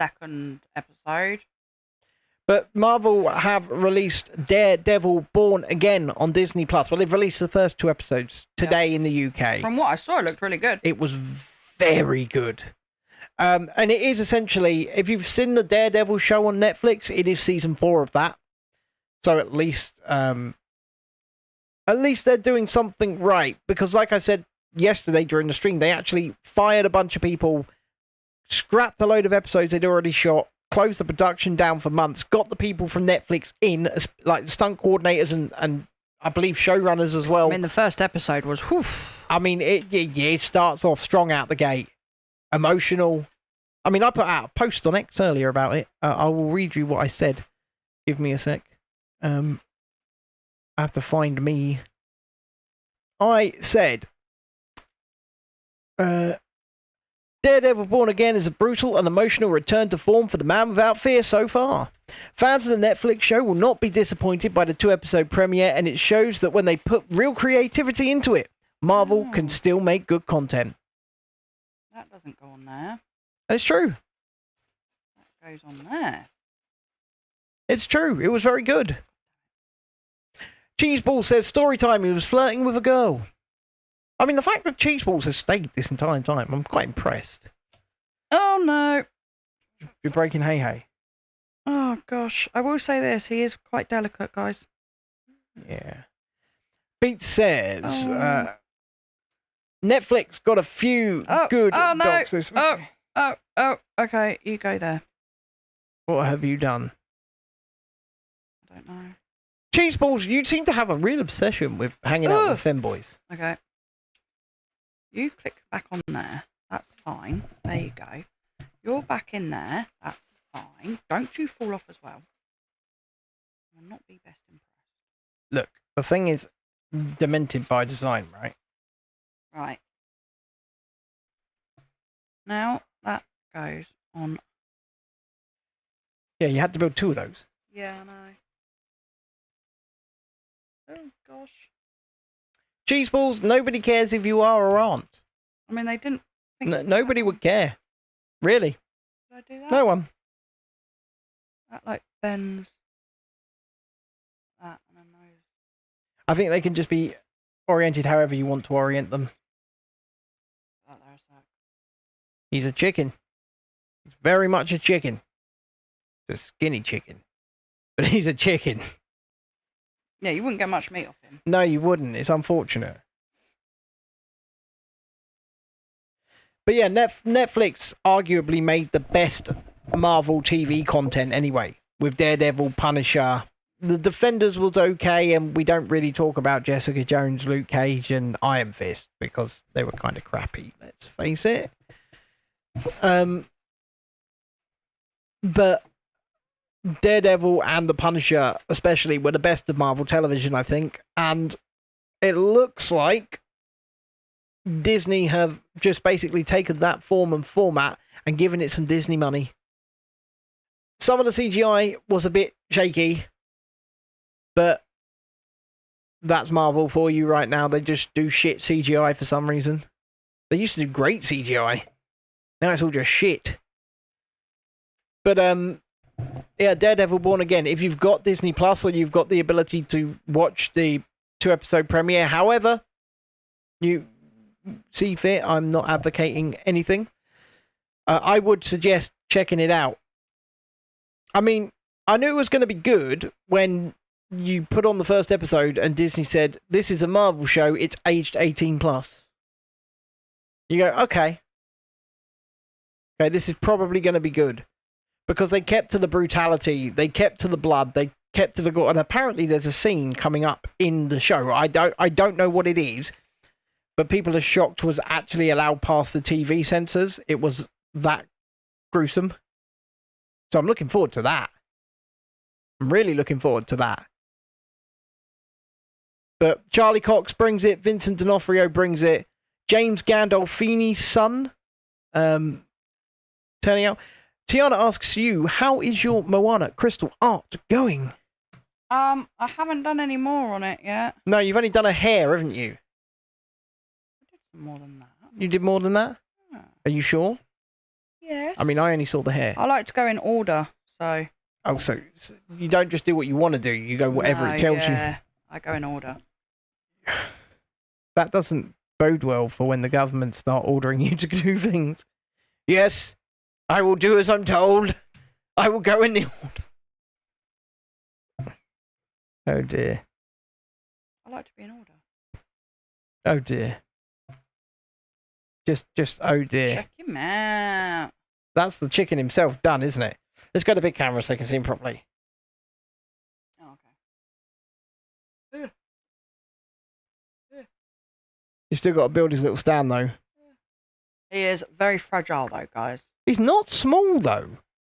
second episode. But Marvel have released Daredevil Born Again on Disney Plus. Well, they've released the first 2 episodes today in the UK. From what I saw, it looked really good. It was very good. And it is essentially, if you've seen the Daredevil show on Netflix, it is season 4 of that. So at least they're doing something right. Because like I said yesterday during the stream, they actually fired a bunch of people, scrapped a load of episodes they'd already shot, closed the production down for months, got the people from Netflix in, like stunt coordinators and I believe showrunners as well. I mean, the first episode was, whew. I mean, it starts off strong out the gate. Emotional. I mean, I put out a post on X earlier about it. I will read you what I said. Give me a sec. I have to find me. I said, Daredevil Born Again is a brutal and emotional return to form for the man without fear so far. Fans of the Netflix show will not be disappointed by the 2-episode premiere, and it shows that when they put real creativity into it, Marvel can still make good content. That doesn't go on there. And it's true. That goes on there. It's true. It was very good. Cheeseball says, story time, he was flirting with a girl. I mean, the fact that Cheeseballs has stayed this entire time, I'm quite impressed. Oh, no. You're breaking Hei Hei. Oh, gosh. I will say this. He is quite delicate, guys. Yeah. Pete says, Netflix got a few good docs this week. Okay. You go there. What have you done? I don't know. Cheeseballs, you seem to have a real obsession with hanging out with femboys. Okay. You click back on there. That's fine. There you go. You're back in there. That's fine. Don't you fall off as well. You'll not be best impressed. Look, the thing is demented by design, right? Right. Now that goes on. Yeah, you had to build 2 of those. Yeah, I know. Oh, gosh. Cheeseballs, nobody cares if you are or aren't. I mean, they didn't think... Nobody would care. Really. Did I do that? No one. That, like, bends. That, and a nose. I think they can just be oriented however you want to orient them. That there a sec. He's a chicken. He's very much a chicken. He's a skinny chicken. But he's a chicken. Yeah, you wouldn't get much meat off him. No, you wouldn't. It's unfortunate. But yeah, Netflix arguably made the best Marvel TV content anyway. With Daredevil, Punisher. The Defenders was okay, and we don't really talk about Jessica Jones, Luke Cage, and Iron Fist because they were kind of crappy, let's face it. But Daredevil and the Punisher especially were the best of Marvel television, I think, and it looks like Disney have just basically taken that form and format and given it some Disney money. Some of the CGI was a bit shaky, but that's Marvel for you right now. They just do shit CGI for some reason. They used to do great CGI. Now it's all just shit. But yeah, Daredevil Born Again. If you've got Disney Plus or you've got the ability to watch the 2-episode premiere, however you see fit, I'm not advocating anything. I would suggest checking it out. I mean, I knew it was going to be good when you put on the first episode and Disney said, this is a Marvel show, it's aged 18 plus. You go, okay, this is probably going to be good. Because they kept to the brutality, they kept to the blood, they kept to the gore, and apparently there's a scene coming up in the show. I don't know what it is, but people are shocked was actually allowed past the TV censors. It was that gruesome. So I'm looking forward to that. I'm really looking forward to that. But Charlie Cox brings it, Vincent D'Onofrio brings it, James Gandolfini's son turning out. Tiana asks you, how is your Moana crystal art going? I haven't done any more on it yet. No, you've only done a hair, haven't you? I did some more than that. You did more than that? Yeah. Are you sure? Yes. I mean, I only saw the hair. I like to go in order, so... Oh, so you don't just do what you want to do, you go whatever it tells you. I go in order. That doesn't bode well for when the government start ordering you to do things. Yes, I will do as I'm told. I will go in the order. Oh dear. I like to be in order. Oh dear. Just oh dear. Check him out. That's the chicken himself done, isn't it? Let's go to big camera so I can see him properly. Oh, okay. He's still got to build his little stand though. He is very fragile though, guys. He's not small though.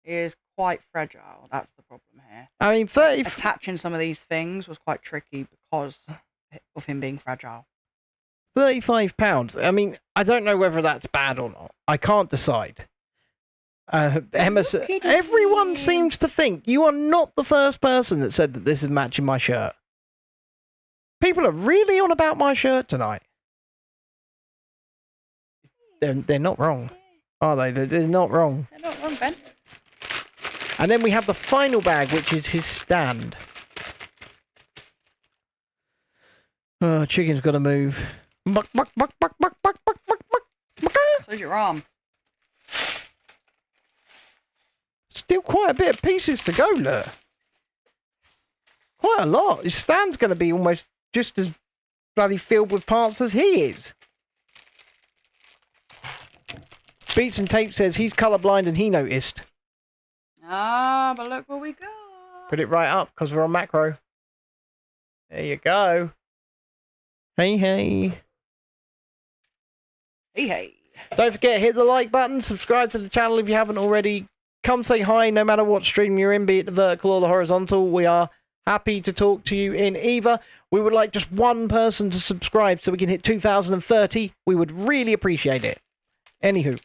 He is quite fragile. That's the problem here. I mean, 30... Attaching some of these things was quite tricky because of him being fragile. £35. I mean, I don't know whether that's bad or not. I can't decide. Emma, everyone seems to think you are not the first person that said that this is matching my shirt. People are really on about my shirt tonight. They're not wrong, are they? They're not wrong. They're not wrong, Ben. And then we have the final bag, which is his stand. Oh, chicken's got to move. Buck, buck, buck, buck, buck, buck, buck, buck, buck, buck. So's your arm. Still quite a bit of pieces to go, look. Quite a lot. His stand's going to be almost just as bloody filled with parts as he is. Beats and Tape says he's colourblind and he noticed. Ah, but look where we go. Put it right up because we're on macro. There you go. Hey, hey. Hey, hey. Don't forget, hit the like button, subscribe to the channel if you haven't already. Come say hi no matter what stream you're in, be it the vertical or the horizontal. We are happy to talk to you in either. We would like just one person to subscribe so we can hit 2030. We would really appreciate it. Anywho,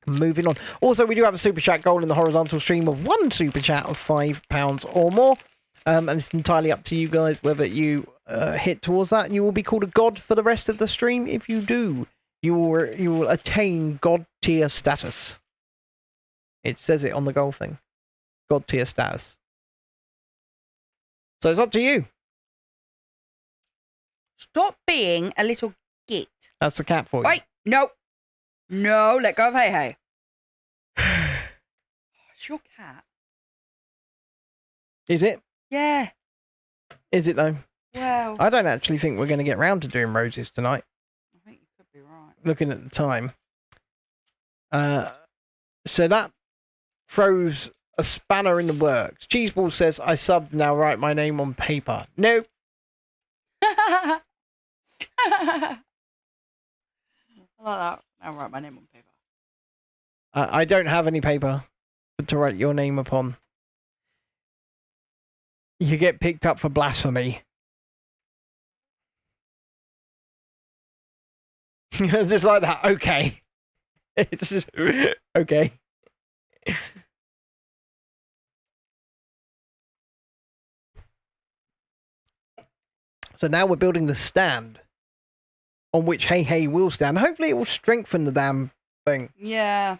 moving on. Also, we do have a super chat goal in the horizontal stream of one super chat of £5 or more. And it's entirely up to you guys whether you hit towards that. You will be called a god for the rest of the stream. If you do, you will attain god tier status. It says it on the goal thing. God tier status. So it's up to you. Stop being a little git. That's the cat for you. Wait, no. No, let go of Hey Hey. It's your cat. Is it? Yeah. Is it though? Well, I don't actually think we're going to get round to doing roses tonight. I think you could be right. Looking at the time. So that throws a spanner in the works. Cheeseball says, I subbed, now write my name on paper. Nope. I like that. I'll write my name on paper. I don't have any paper to write your name upon. You get picked up for blasphemy. Just like that. Okay. It's just, okay. So now we're building the stand on which Hey Hey will stand. Hopefully it will strengthen the damn thing. Yeah.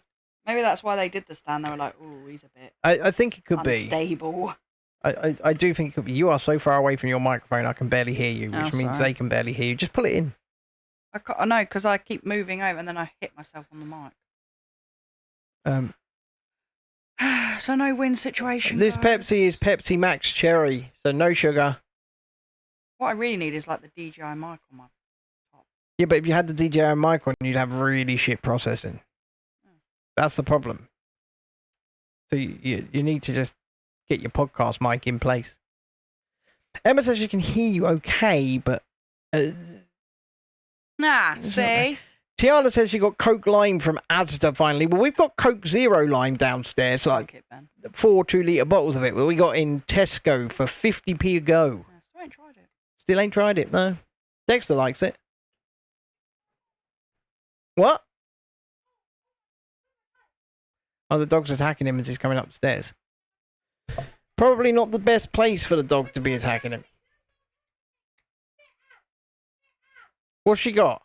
Maybe that's why they did the stand. They were like, oh, he's a bit I think it could be. unstable. I do think it could be. You are so far away from your microphone, I can barely hear you, which Oh, means sorry. they can barely hear you. Just pull it in. I know, because I keep moving over and then I hit myself on the mic. So no win situation. This guys. Pepsi is Pepsi Max Cherry, so no sugar. What I really need is like the DJI mic on my top. Yeah, but if you had the DJI mic on, you'd have really shit processing. That's the problem. So you need to just get your podcast mic in place. Emma says she can hear you okay, but... Nah, see? Tiana says she got Coke Lime from Asda finally. Well, we've got Coke Zero Lime downstairs, Suck it, Ben. 4 2-litre bottles of it. Well, we got in Tesco for 50p a go. Yeah, still ain't tried it. Still ain't tried it, no. Dexter likes it. What? Oh, the dog's attacking him as he's coming upstairs. Probably not the best place for the dog to be attacking him. What's she got?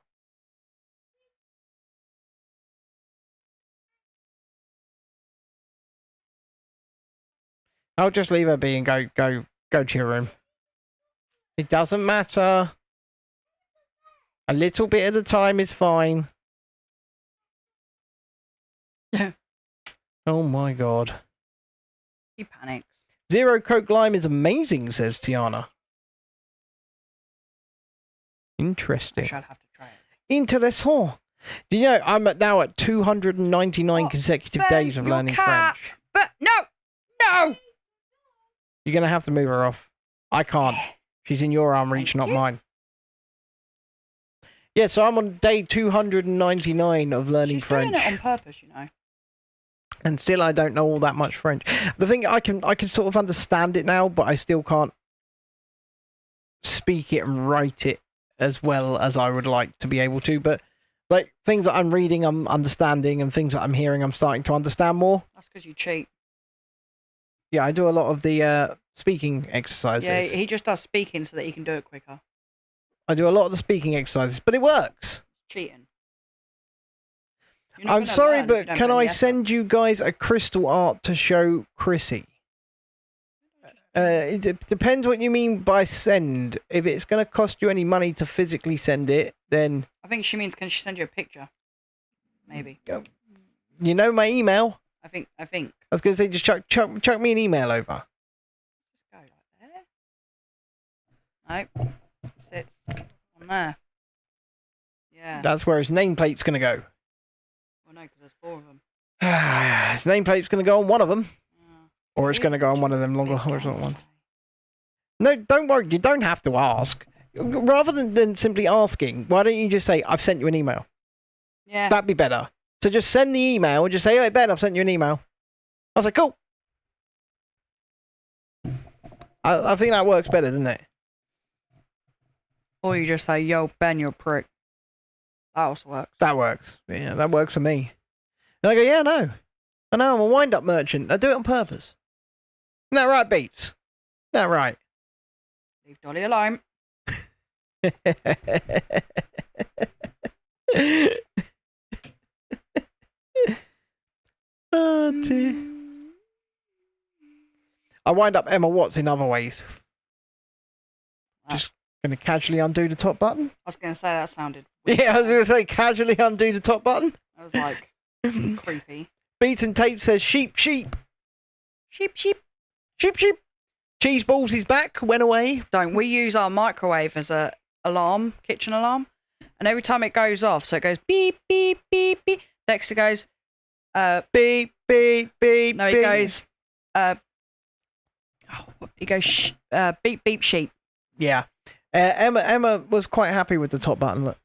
I'll just leave her be and go to your room. It doesn't matter. A little bit at a time is fine. Oh my god. He panics. Zero Coke Lime is amazing, says Tiana. Interesting. I shall have to try it. Intéressant. Do you know I'm now at 299 What? consecutive Ben, days of your learning cat. French. But no! You're going to have to move her off. I can't. She's in your arm reach, Thank not you. mine. Yeah, so I'm on day 299 of learning She's French. doing it on purpose, you know. And still I don't know all that much French. The thing, I can sort of understand it now, but I still can't speak it and write it as well as I would like to be able to. But like things that I'm reading, I'm understanding, and things that I'm hearing, I'm starting to understand more. That's because you cheat. Yeah, I do a lot of the speaking exercises. Yeah, he just does speaking so that he can do it quicker. I do a lot of the speaking exercises, but it works. Cheating. I'm sorry, but can I send you guys a crystal art to show Chrissy? It depends what you mean by send. If it's going to cost you any money to physically send it, then... I think she means, can she send you a picture? Maybe. You know my email? I think. I was going to say, just chuck me an email over. Just go like there. Nope. Sit on there. Yeah. That's where his nameplate's going to go. Well, no, because there's 4 of them. His nameplate's going to go on one of them. Yeah. Or it's going to go on one of them longer horizontal ones. No, don't worry. You don't have to ask. Rather than simply asking, why don't you just say, I've sent you an email? Yeah. That'd be better. So just send the email and just say, hey, Ben, I've sent you an email. I was like, cool. I think that works better, doesn't it? Or you just say, yo, Ben, you're a prick. That also works. That works. Yeah, that works for me. And I go, yeah, no. I know, I'm a wind-up merchant. I do it on purpose. Isn't that right, Beats? Isn't that right? Leave Dolly alone. Oh, dear. I wind up Emma Watts in other ways. Just going to casually undo the top button. I was going to say that sounded weird. Yeah, I was going to say casually undo the top button. I was like, creepy. Beats and Tape says sheep, sheep. Sheep, sheep. Sheep, sheep. Cheese balls is back, went away. Don't we use our microwave as a alarm, kitchen alarm? And every time it goes off, so it goes beep, beep, beep, beep. Next it goes, beep, beep, beep. no, it beep. goes, beep, beep, sheep. Yeah. Emma was quite happy with the top button. Look.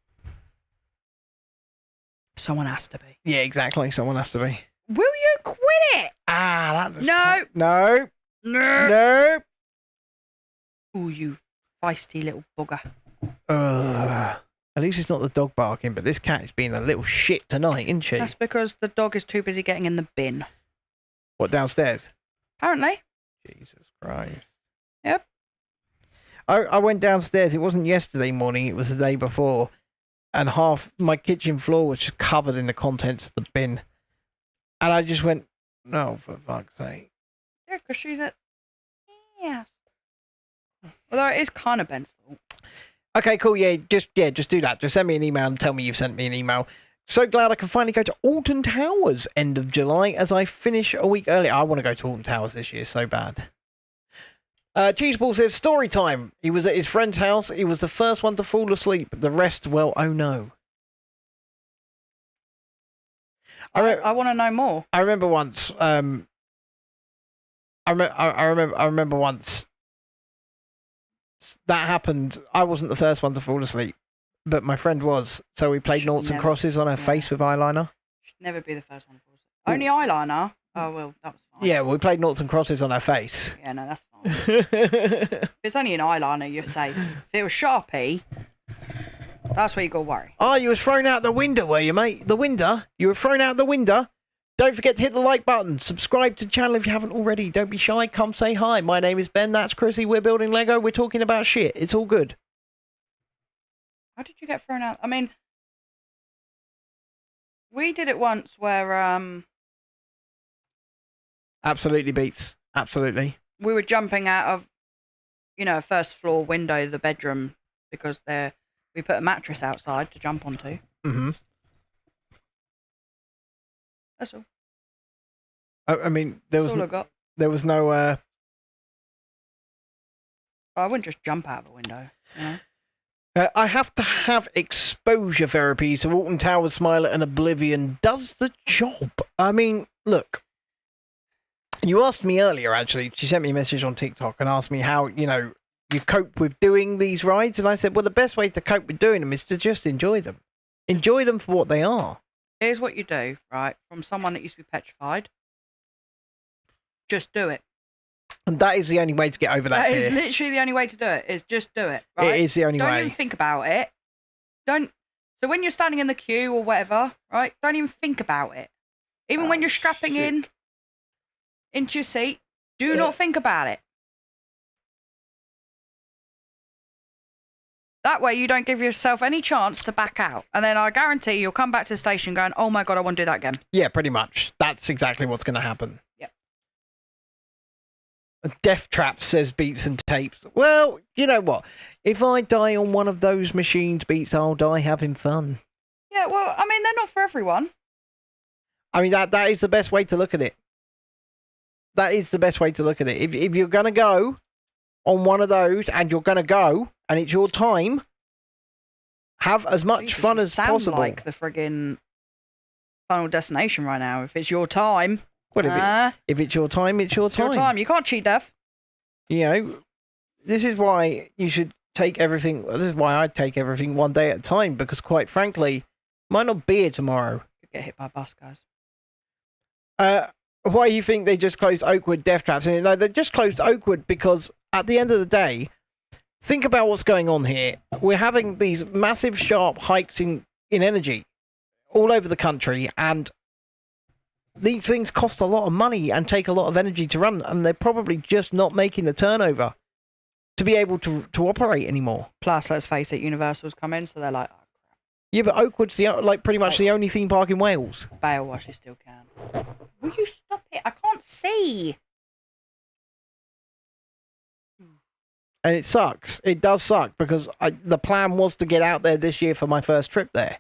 Someone has to be. Yeah, exactly. Someone has to be. Will you quit it? Ah, that. No. No. No. No. Ooh, you feisty little bugger. At least it's not the dog barking, but this cat is being a little shit tonight, isn't she? That's because the dog is too busy getting in the bin. What, downstairs? Apparently. Jesus Christ. Yep. I went downstairs. It wasn't yesterday morning. It was the day before. And half my kitchen floor was just covered in the contents of the bin. And I just went, no, for fuck's sake. Yeah, because she's at... Yes. Although it is kind of Ben's fault. Okay, cool. Yeah, just do that. Just send me an email and tell me you've sent me an email. So glad I can finally go to Alton Towers end of July as I finish a week early. I want to go to Alton Towers this year so bad. Cheeseball says, story time. He was at his friend's house. He was the first one to fall asleep. The rest, well, oh no. I want to know more. I remember once. I remember once. That happened. I wasn't the first one to fall asleep, but my friend was. So we played noughts and crosses on her face with eyeliner. Should never be the first one to fall asleep. Only eyeliner? Oh, well, that was fine. Yeah, well, we played noughts and crosses on her face. Yeah, no, that's fine. If it's only an eyeliner, you're safe. If it was Sharpie, that's where you got to worry. Oh, you was thrown out the window, were you, mate? The window? You were thrown out the window? Don't forget to hit the like button. Subscribe to the channel if you haven't already. Don't be shy. Come say hi. My name is Ben. That's Chrissy. We're building Lego. We're talking about shit. It's all good. How did you get thrown out? I mean, we did it once where Absolutely beats. Absolutely. we were jumping out of, a first floor window of the bedroom because we put a mattress outside to jump onto. Mm-hmm. That's all. I mean, That's all I got. there was no... I wouldn't just jump out of a window, I have to have exposure therapy, so Alton Towers, Smiler, and Oblivion does the job. I mean, look. You asked me earlier, actually. She sent me a message on TikTok and asked me how, you cope with doing these rides. And I said, well, the best way to cope with doing them is to just enjoy them. Enjoy them for what they are. Here's what you do, right? From someone that used to be petrified. Just do it. And that is the only way to get over that That fear. is literally the only way to do it. Is just do it. Right? It is the only Don't way. even think about it. Don't. So when you're standing in the queue or whatever, right? Don't even think about it. Even when you're strapping in into your seat, do not think about it. That way you don't give yourself any chance to back out. And then I guarantee you'll come back to the station going, oh my God, I want to do that again. Yeah, pretty much. That's exactly what's going to happen. Yep. Death Trap says Beats and Tapes. Well, you know what? If I die on one of those machines, Beats, I'll die having fun. Yeah, well, I mean, they're not for everyone. I mean, that is the best way to look at it. That is the best way to look at it. If you're going to go on one of those and you're going to go and it's your time, have as much Jesus, fun you as sound possible. like the friggin' Final Destination right now. If it's your time, Well, if it's your time, it's your it's your time. time. You can't cheat death. You know, this is why you should take everything. This is why I take everything one day at a time, because quite frankly, might not be here tomorrow. Could get hit by a bus, guys. Why you think they just closed Oakwood Death Traps? No, they just closed Oakwood because at the end of the day, think about what's going on here. We're having these massive, sharp hikes in energy all over the country, and these things cost a lot of money and take a lot of energy to run, and they're probably just not making the turnover to be able to operate anymore. Plus, let's face it, Universal's come in, so they're like, Yeah, but Oakwood's pretty much the only theme park in Wales. Bailwash, you still can. Will you stop it? I can't see. And it sucks. It does suck because the plan was to get out there this year for my first trip there,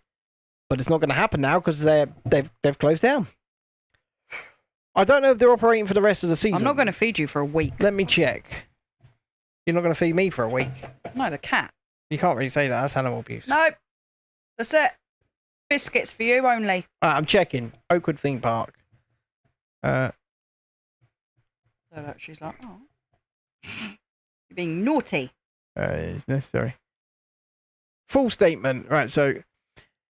but it's not going to happen now because they've closed down. I don't know if they're operating for the rest of the season. I'm not going to feed you for a week. Let me check. You're not going to feed me for a week. No, the cat. You can't really say that. That's animal abuse. Nope. That's it. Biscuits for you only. I'm checking. Oakwood theme park. So look, she's like, oh. You're being naughty. It's necessary. Full statement. Right, so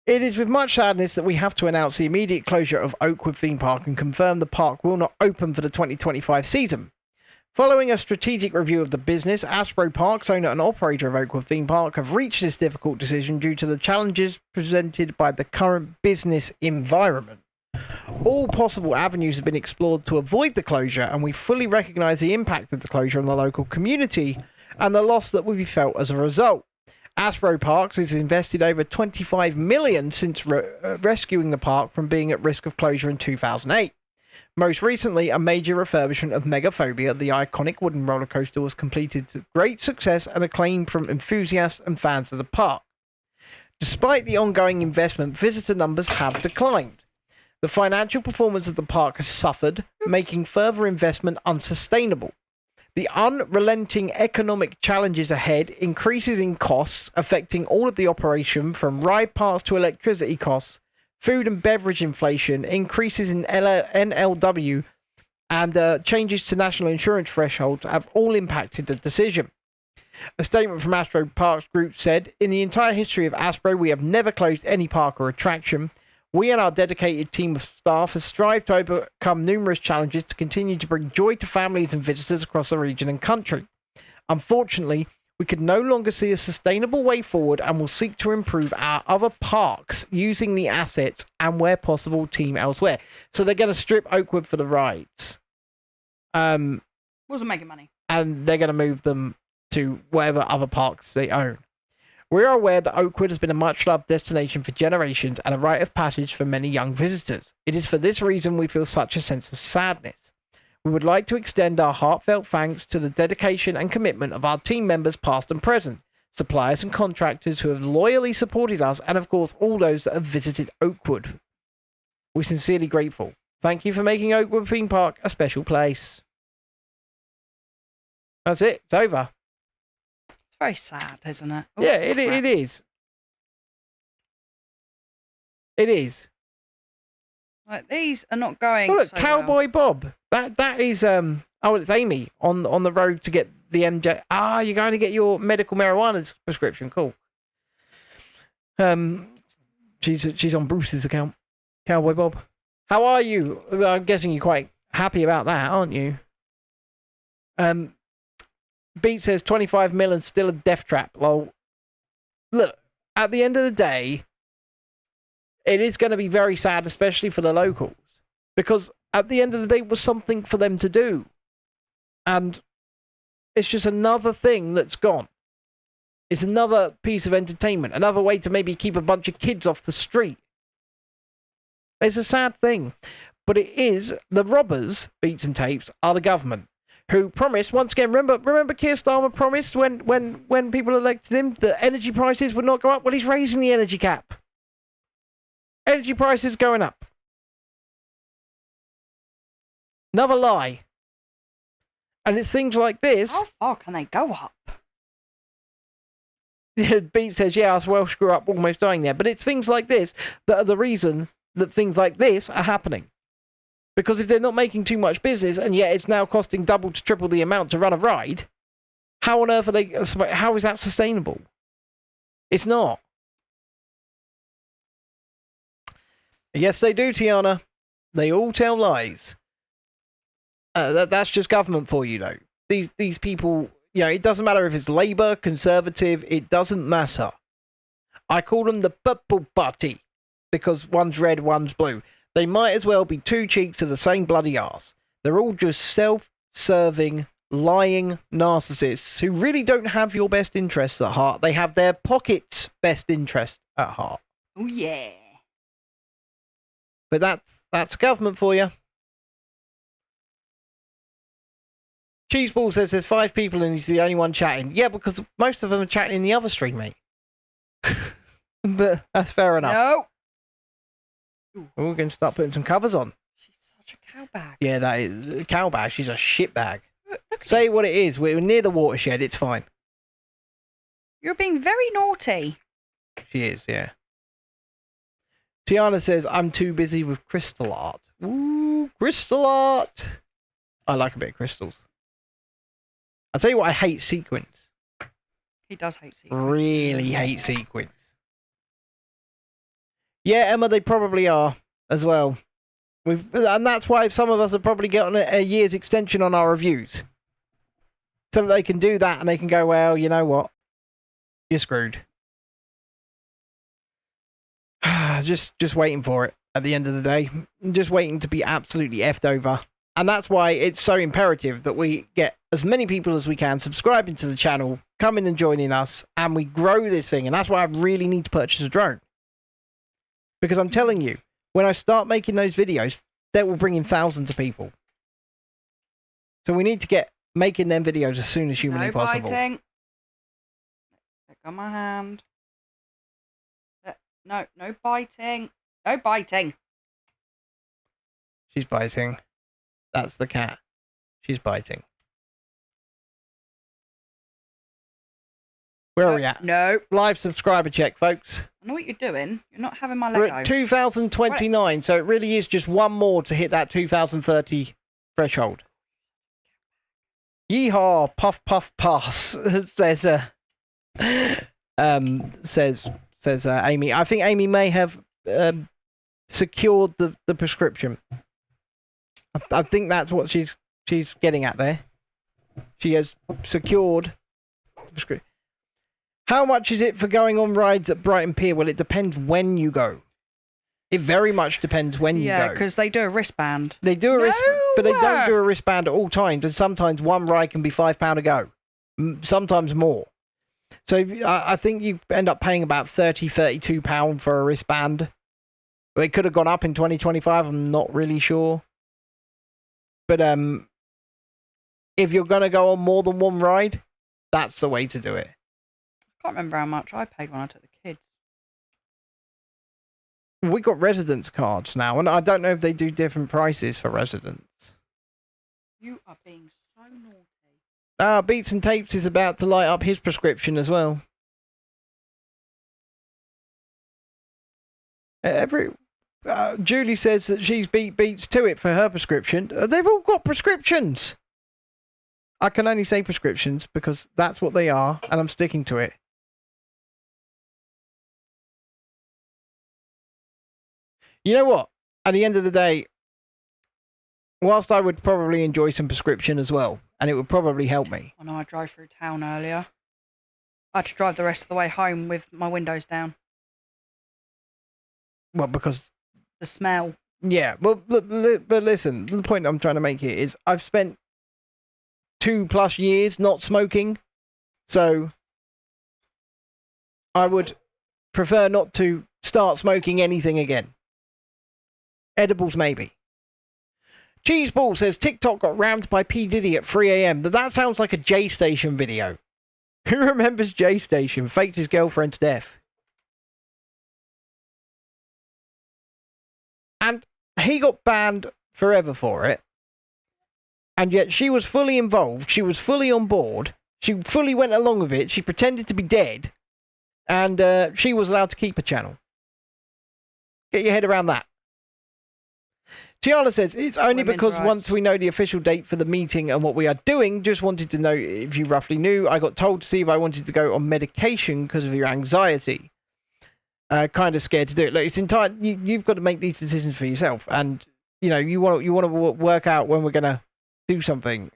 it is with much sadness that we have to announce the immediate closure of Oakwood theme park and confirm the park will not open for the 2025 season. Following a strategic review of the business, Asbro Parks, owner and operator of Oakwood Theme Park, have reached this difficult decision due to the challenges presented by the current business environment. All possible avenues have been explored to avoid the closure, and we fully recognise the impact of the closure on the local community and the loss that will be felt as a result. Asbro Parks has invested over $25 million since rescuing the park from being at risk of closure in 2008. Most recently, a major refurbishment of Megaphobia, the iconic wooden roller coaster, was completed to great success and acclaim from enthusiasts and fans of the park. Despite the ongoing investment, visitor numbers have declined. The financial performance of the park has suffered, making further investment unsustainable. The unrelenting economic challenges ahead, increases in costs affecting all of the operation from ride parts to electricity costs, food and beverage inflation, increases in NLW, and changes to national insurance thresholds have all impacted the decision. A statement from Asbro Parks Group said, "In the entire history of Asbro, we have never closed any park or attraction. We and our dedicated team of staff have strived to overcome numerous challenges to continue to bring joy to families and visitors across the region and country. Unfortunately, we could no longer see a sustainable way forward and will seek to improve our other parks using the assets and, where possible, team elsewhere." So they're going to strip Oakwood for the rides. Wasn't making money. And they're going to move them to whatever other parks they own. We are aware that Oakwood has been a much-loved destination for generations and a rite of passage for many young visitors. It is for this reason we feel such a sense of sadness. We would like to extend our heartfelt thanks to the dedication and commitment of our team members past and present, suppliers and contractors who have loyally supported us, and of course all those that have visited Oakwood. We're sincerely grateful. Thank you for making Oakwood Theme Park a special place. That's it. It's over. It's very sad, isn't it? Yeah, it is. It is. Like, these are not going. Oh, look, so Cowboy well. Bob. That is it's Amy on the road to get the MJ. You're going to get your medical marijuana prescription. Cool. She's on Bruce's account. Cowboy Bob. How are you? I'm guessing you're quite happy about that, aren't you? Beat says 25 million still a death trap. Well, look, at the end of the day, it is going to be very sad, especially for the locals, because at the end of the day, it was something for them to do. And it's just another thing that's gone. It's another piece of entertainment, another way to maybe keep a bunch of kids off the street. It's a sad thing. But it is, the robbers, Beats and Tapes, are the government, who promised, once again, remember Keir Starmer promised when people elected him that energy prices would not go up? Well, he's raising the energy cap. Energy prices going up. Another lie. And it's things like this. How far can they go up? Beat says, yeah, us Welsh grew up almost dying there. But it's things like this that are the reason that things like this are happening. Because if they're not making too much business, and yet it's now costing double to triple the amount to run a ride, how on earth are they? How is that sustainable? It's not. Yes, they do, Tiana. They all tell lies. That's just government for you, though. These people, you know, it doesn't matter if it's Labour, Conservative, it doesn't matter. I call them the Purple Party because one's red, one's blue. They might as well be two cheeks of the same bloody arse. They're all just self-serving, lying narcissists who really don't have your best interests at heart. They have their pocket's best interest at heart. Oh, yeah. But that's government for you. Cheeseball says there's 5 people and he's the only one chatting. Yeah, because most of them are chatting in the other stream, mate. But that's fair enough. No. We're going to start putting some covers on. She's such a cow bag. Yeah, that is a cow bag. She's a shit bag. Look Say what it is. We're near the watershed. It's fine. You're being very naughty. She is, yeah. Tiana says, I'm too busy with crystal art. Ooh, crystal art. I like a bit of crystals. I'll tell you what, I hate sequins. He does hate sequins. Really hate sequins. Yeah, Emma, they probably are as well. And that's why some of us have probably gotten a year's extension on our reviews. So that they can do that and they can go, well, you know what? You're screwed. just waiting for it at the end of the day. Just waiting to be absolutely effed over. And that's why it's so imperative that we get as many people as we can subscribing to the channel, coming and joining us, and we grow this thing. And that's why I really need to purchase a drone. Because I'm telling you, when I start making those videos, that will bring in thousands of people. So we need to get making them videos as soon as humanly possible. Biting. Click on my hand. No biting. No biting. She's biting. That's the cat. She's biting. Where are we at? No. Live subscriber check, folks. I know what you're doing. You're not having my We're Lego. at 2029, so it really is just one more to hit that 2030 threshold. Yeehaw, puff puff pass, says Amy. I think Amy may have secured the prescription. I think that's what she's getting at there. She has secured the prescription. How much is it for going on rides at Brighton Pier? Well, it depends when you go. It very much depends when you go. Yeah, because they do a wristband. They do a wristband, but they don't do a wristband at all times. And sometimes one ride can be £5 a go. Sometimes more. So I think you end up paying about £32 for a wristband. But it could have gone up in 2025. I'm not really sure. But if you're going to go on more than one ride, that's the way to do it. I can't remember how much I paid when I took the kids. We got residence cards now, and I don't know if they do different prices for residents. You are being so naughty. Beats and Tapes is about to light up his prescription as well. Julie says that she's beat Beats to it for her prescription. They've all got prescriptions. I can only say prescriptions because that's what they are, and I'm sticking to it. You know what? At the end of the day, whilst I would probably enjoy some prescription as well, and it would probably help me. I know I drove through town earlier. I had to drive the rest of the way home with my windows down. Well, because The smell. yeah, well, but listen, the point I'm trying to make here is I've spent 2+ years not smoking, so I would prefer not to start smoking anything again. Edibles, maybe. Cheeseball says TikTok got rammed by P. Diddy at 3 a.m. That sounds like a J Station video. Who remembers J Station? Faked his girlfriend to death. And he got banned forever for it. And yet she was fully involved. She was fully on board. She fully went along with it. She pretended to be dead. And she was allowed to keep a channel. Get your head around that. Tiana says, it's only Women's because rights. once we know the official date for the meeting and what we are doing, just wanted to know if you roughly knew. I got told to see if I wanted to go on medication because of your anxiety. Kind of scared to do it. Look, it's entire. You've got to make these decisions for yourself, and you know you want to work out when we're gonna do something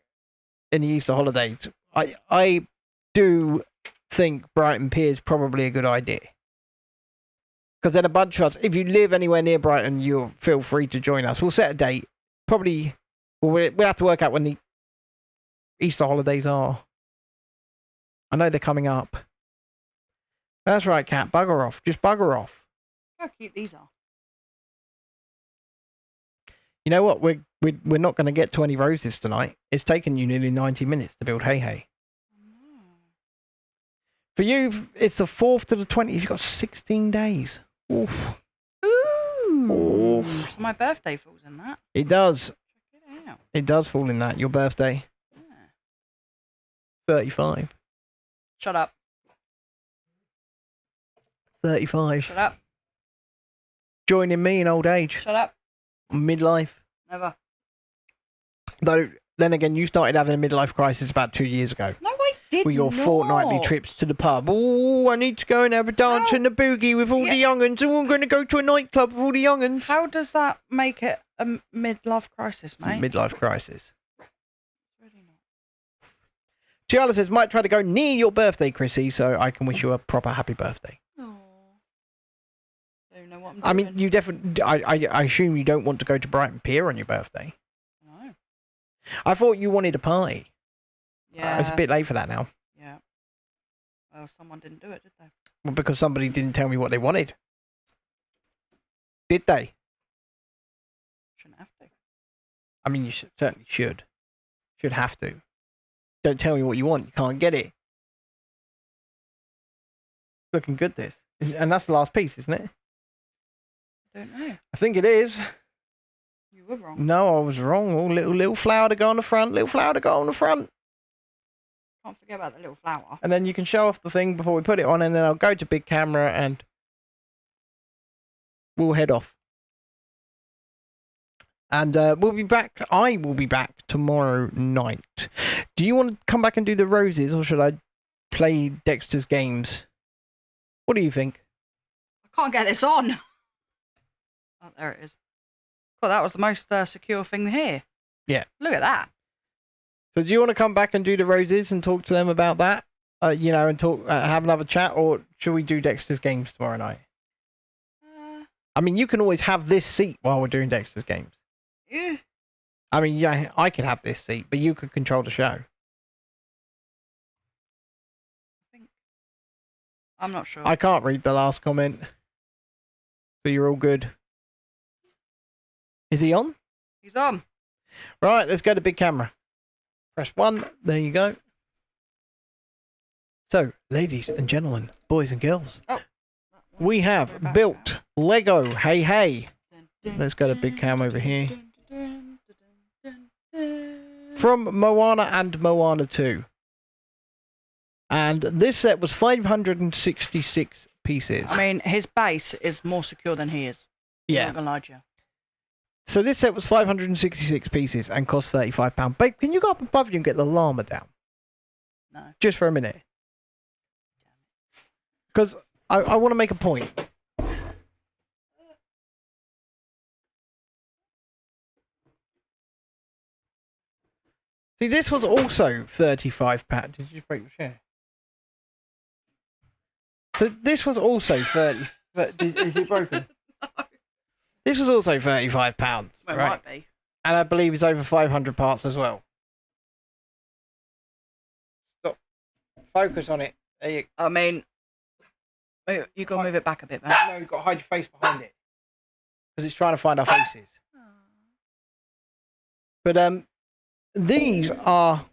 in the Easter holidays. I do think Brighton Pier is probably a good idea. Because then a bunch of us, if you live anywhere near Brighton, you'll feel free to join us. We'll set a date. Probably, we'll have to work out when the Easter holidays are. I know they're coming up. That's right, Cat. Bugger off. Just bugger off. How cute these are. You know what? We're not going to get 20 roses tonight. It's taken you nearly 90 minutes to build Hei Hei. For you, it's the 4th to the 20th. You've got 16 days. Oof. Ooh. Oof. So my birthday falls in that. It does. Check it out. It does fall in that. Your birthday. Yeah. 35. Shut up. 35. Shut up. Joining me in old age. Shut up. Midlife. Never. Though, then again, you started having a midlife crisis about 2 years ago. No, I did With your not. fortnightly trips to the pub. Oh, I need to go and have a dance How? and a boogie with all the young'uns. Oh, I'm going to go to a nightclub with all the young'uns. How does that make it a midlife crisis, mate? Midlife crisis. Really not. Tiana says, might try to go near your birthday, Chrissy, so I can wish you a proper happy birthday. Aw. Don't even know what I'm doing. I mean, you definitely... I assume you don't want to go to Brighton Pier on your birthday. No. I thought you wanted a party. Yeah. It's a bit late for that now. Yeah. Well, someone didn't do it, did they? Well, because somebody didn't tell me what they wanted. Did they? Shouldn't have to. I mean, you certainly should. Should have to. Don't tell me what you want. You can't get it. Looking good, this. And that's the last piece, isn't it? Don't know. I think it is. You were wrong. No, I was wrong. Oh, little flower to go on the front. Little flower to go on the front. Can't forget about the little flower. And then you can show off the thing before we put it on, and then I'll go to big camera and we'll head off. And we'll be back. I will be back tomorrow night. Do you want to come back and do the roses, or should I play Dexter's games? What do you think? I can't get this on. Oh, there it is. Well, that was the most secure thing here. Yeah. Look at that. So do you want to come back and do the roses and talk to them about that? You know, and talk, have another chat, or should we do Dexter's games tomorrow night? I mean, you can always have this seat while we're doing Dexter's games. Yeah. I mean, yeah, I could have this seat, but you could control the show. I'm not sure. I can't read the last comment. So you're all good. Is he on? He's on. Right, let's go to big camera. Press 1. There you go. So, ladies and gentlemen, boys and girls, we have built Lego Hei Hei. Let's go to big cam over here. From Moana and Moana 2. And this set was 566 pieces. I mean, his base is more secure than he is. I'm Yeah. not gonna lie to you. So this set was 566 pieces and cost £35. Babe, can you go up above you and get the llama down? No. Just for a minute. Because I want to make a point. See, this was also £35. Did you just break the chair? So this was also 30. Is it broken? No. This was also £35, Well, it right? might be. And I believe it's over 500 parts as well. Stop. Focus on it. There you. I mean, you got to move it back a bit, man. No, you've got to hide your face behind it because it's trying to find our faces. But these are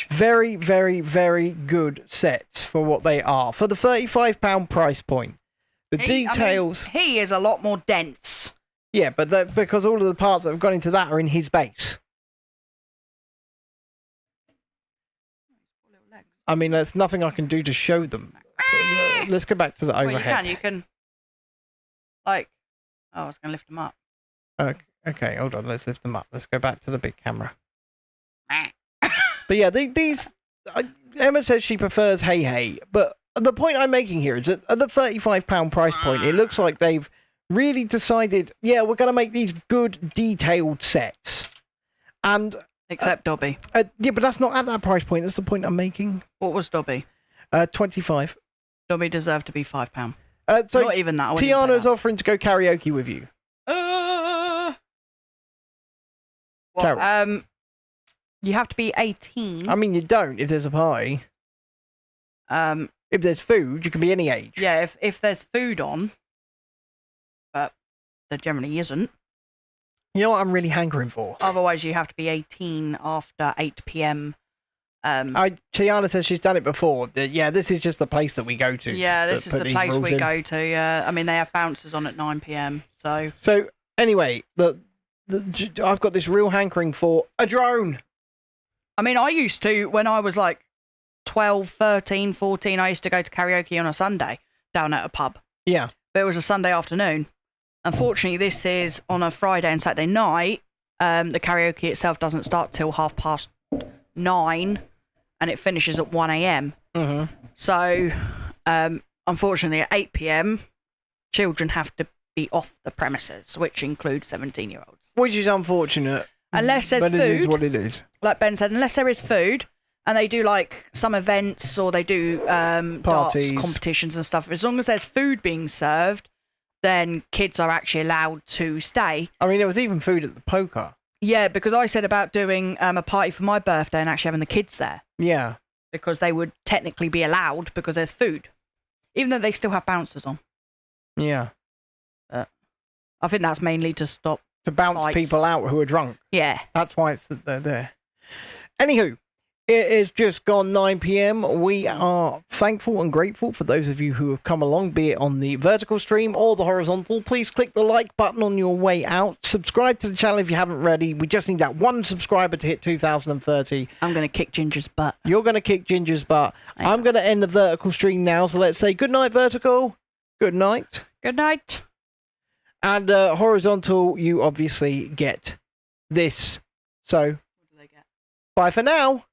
very, very, very good sets for what they are. For the £35 price point, the details... He is a lot more dense. Yeah, but because all of the parts that have gone into that are in his base. I mean, there's nothing I can do to show them. So, let's go back to the overhead. Well, you can, like... Oh, I was going to lift them up. Okay, hold on, let's lift them up. Let's go back to the big camera. But yeah, these... Emma says she prefers Hei Hei, but the point I'm making here is that at the £35 price point, it looks like they've really decided, yeah, we're going to make these good, detailed sets. And... Except Dobby. Yeah, but that's not at that price point. That's the point I'm making. What was Dobby? 25. Dobby deserved to be £5. So Not even that. I wouldn't even pay Tiana's that. offering to go karaoke with you. Well, you have to be 18. I mean, you don't if there's a party. If there's food, you can be any age. Yeah, if there's food on, but there generally isn't. You know what I'm really hankering for? Otherwise, you have to be 18 after 8 p.m. Tiana says she's done it before. Yeah, this is just the place that we go to. Yeah, this is the place we in. go to. Yeah, I mean they have bouncers on at 9 p.m. So anyway, I've got this real hankering for a drone. I mean, I used to when I was like 12, 13, 14. I used to go to karaoke on a Sunday down at a pub. Yeah, but it was a Sunday afternoon. Unfortunately, this is on a Friday and Saturday night. The karaoke itself doesn't start till 9:30, and it finishes at 1 a.m. Mm-hmm. So, unfortunately, at 8 p.m., children have to be off the premises, which includes 17-year-olds. Which is unfortunate. Unless there's food. It is what it is. Like Ben said, unless there is food, and they do like some events or they do darts competitions and stuff. As long as there's food being served, then kids are actually allowed to stay. I mean, there was even food at the poker. Yeah, because I said about doing a party for my birthday and actually having the kids there. Yeah. Because they would technically be allowed because there's food. Even though they still have bouncers on. Yeah. I think that's mainly to stop to bounce fights. People out who are drunk. Yeah. That's why they're there. Anywho, it is just gone 9 p.m. We are thankful and grateful for those of you who have come along, be it on the vertical stream or the horizontal. Please click the like button on your way out. Subscribe to the channel if you haven't already. We just need that one subscriber to hit 2030. I'm going to kick Ginger's butt. You're going to kick Ginger's butt. I'm going to end the vertical stream now. So let's say good night, vertical. Good night. Good night. And horizontal, you obviously get this. So, What do they get? bye for now.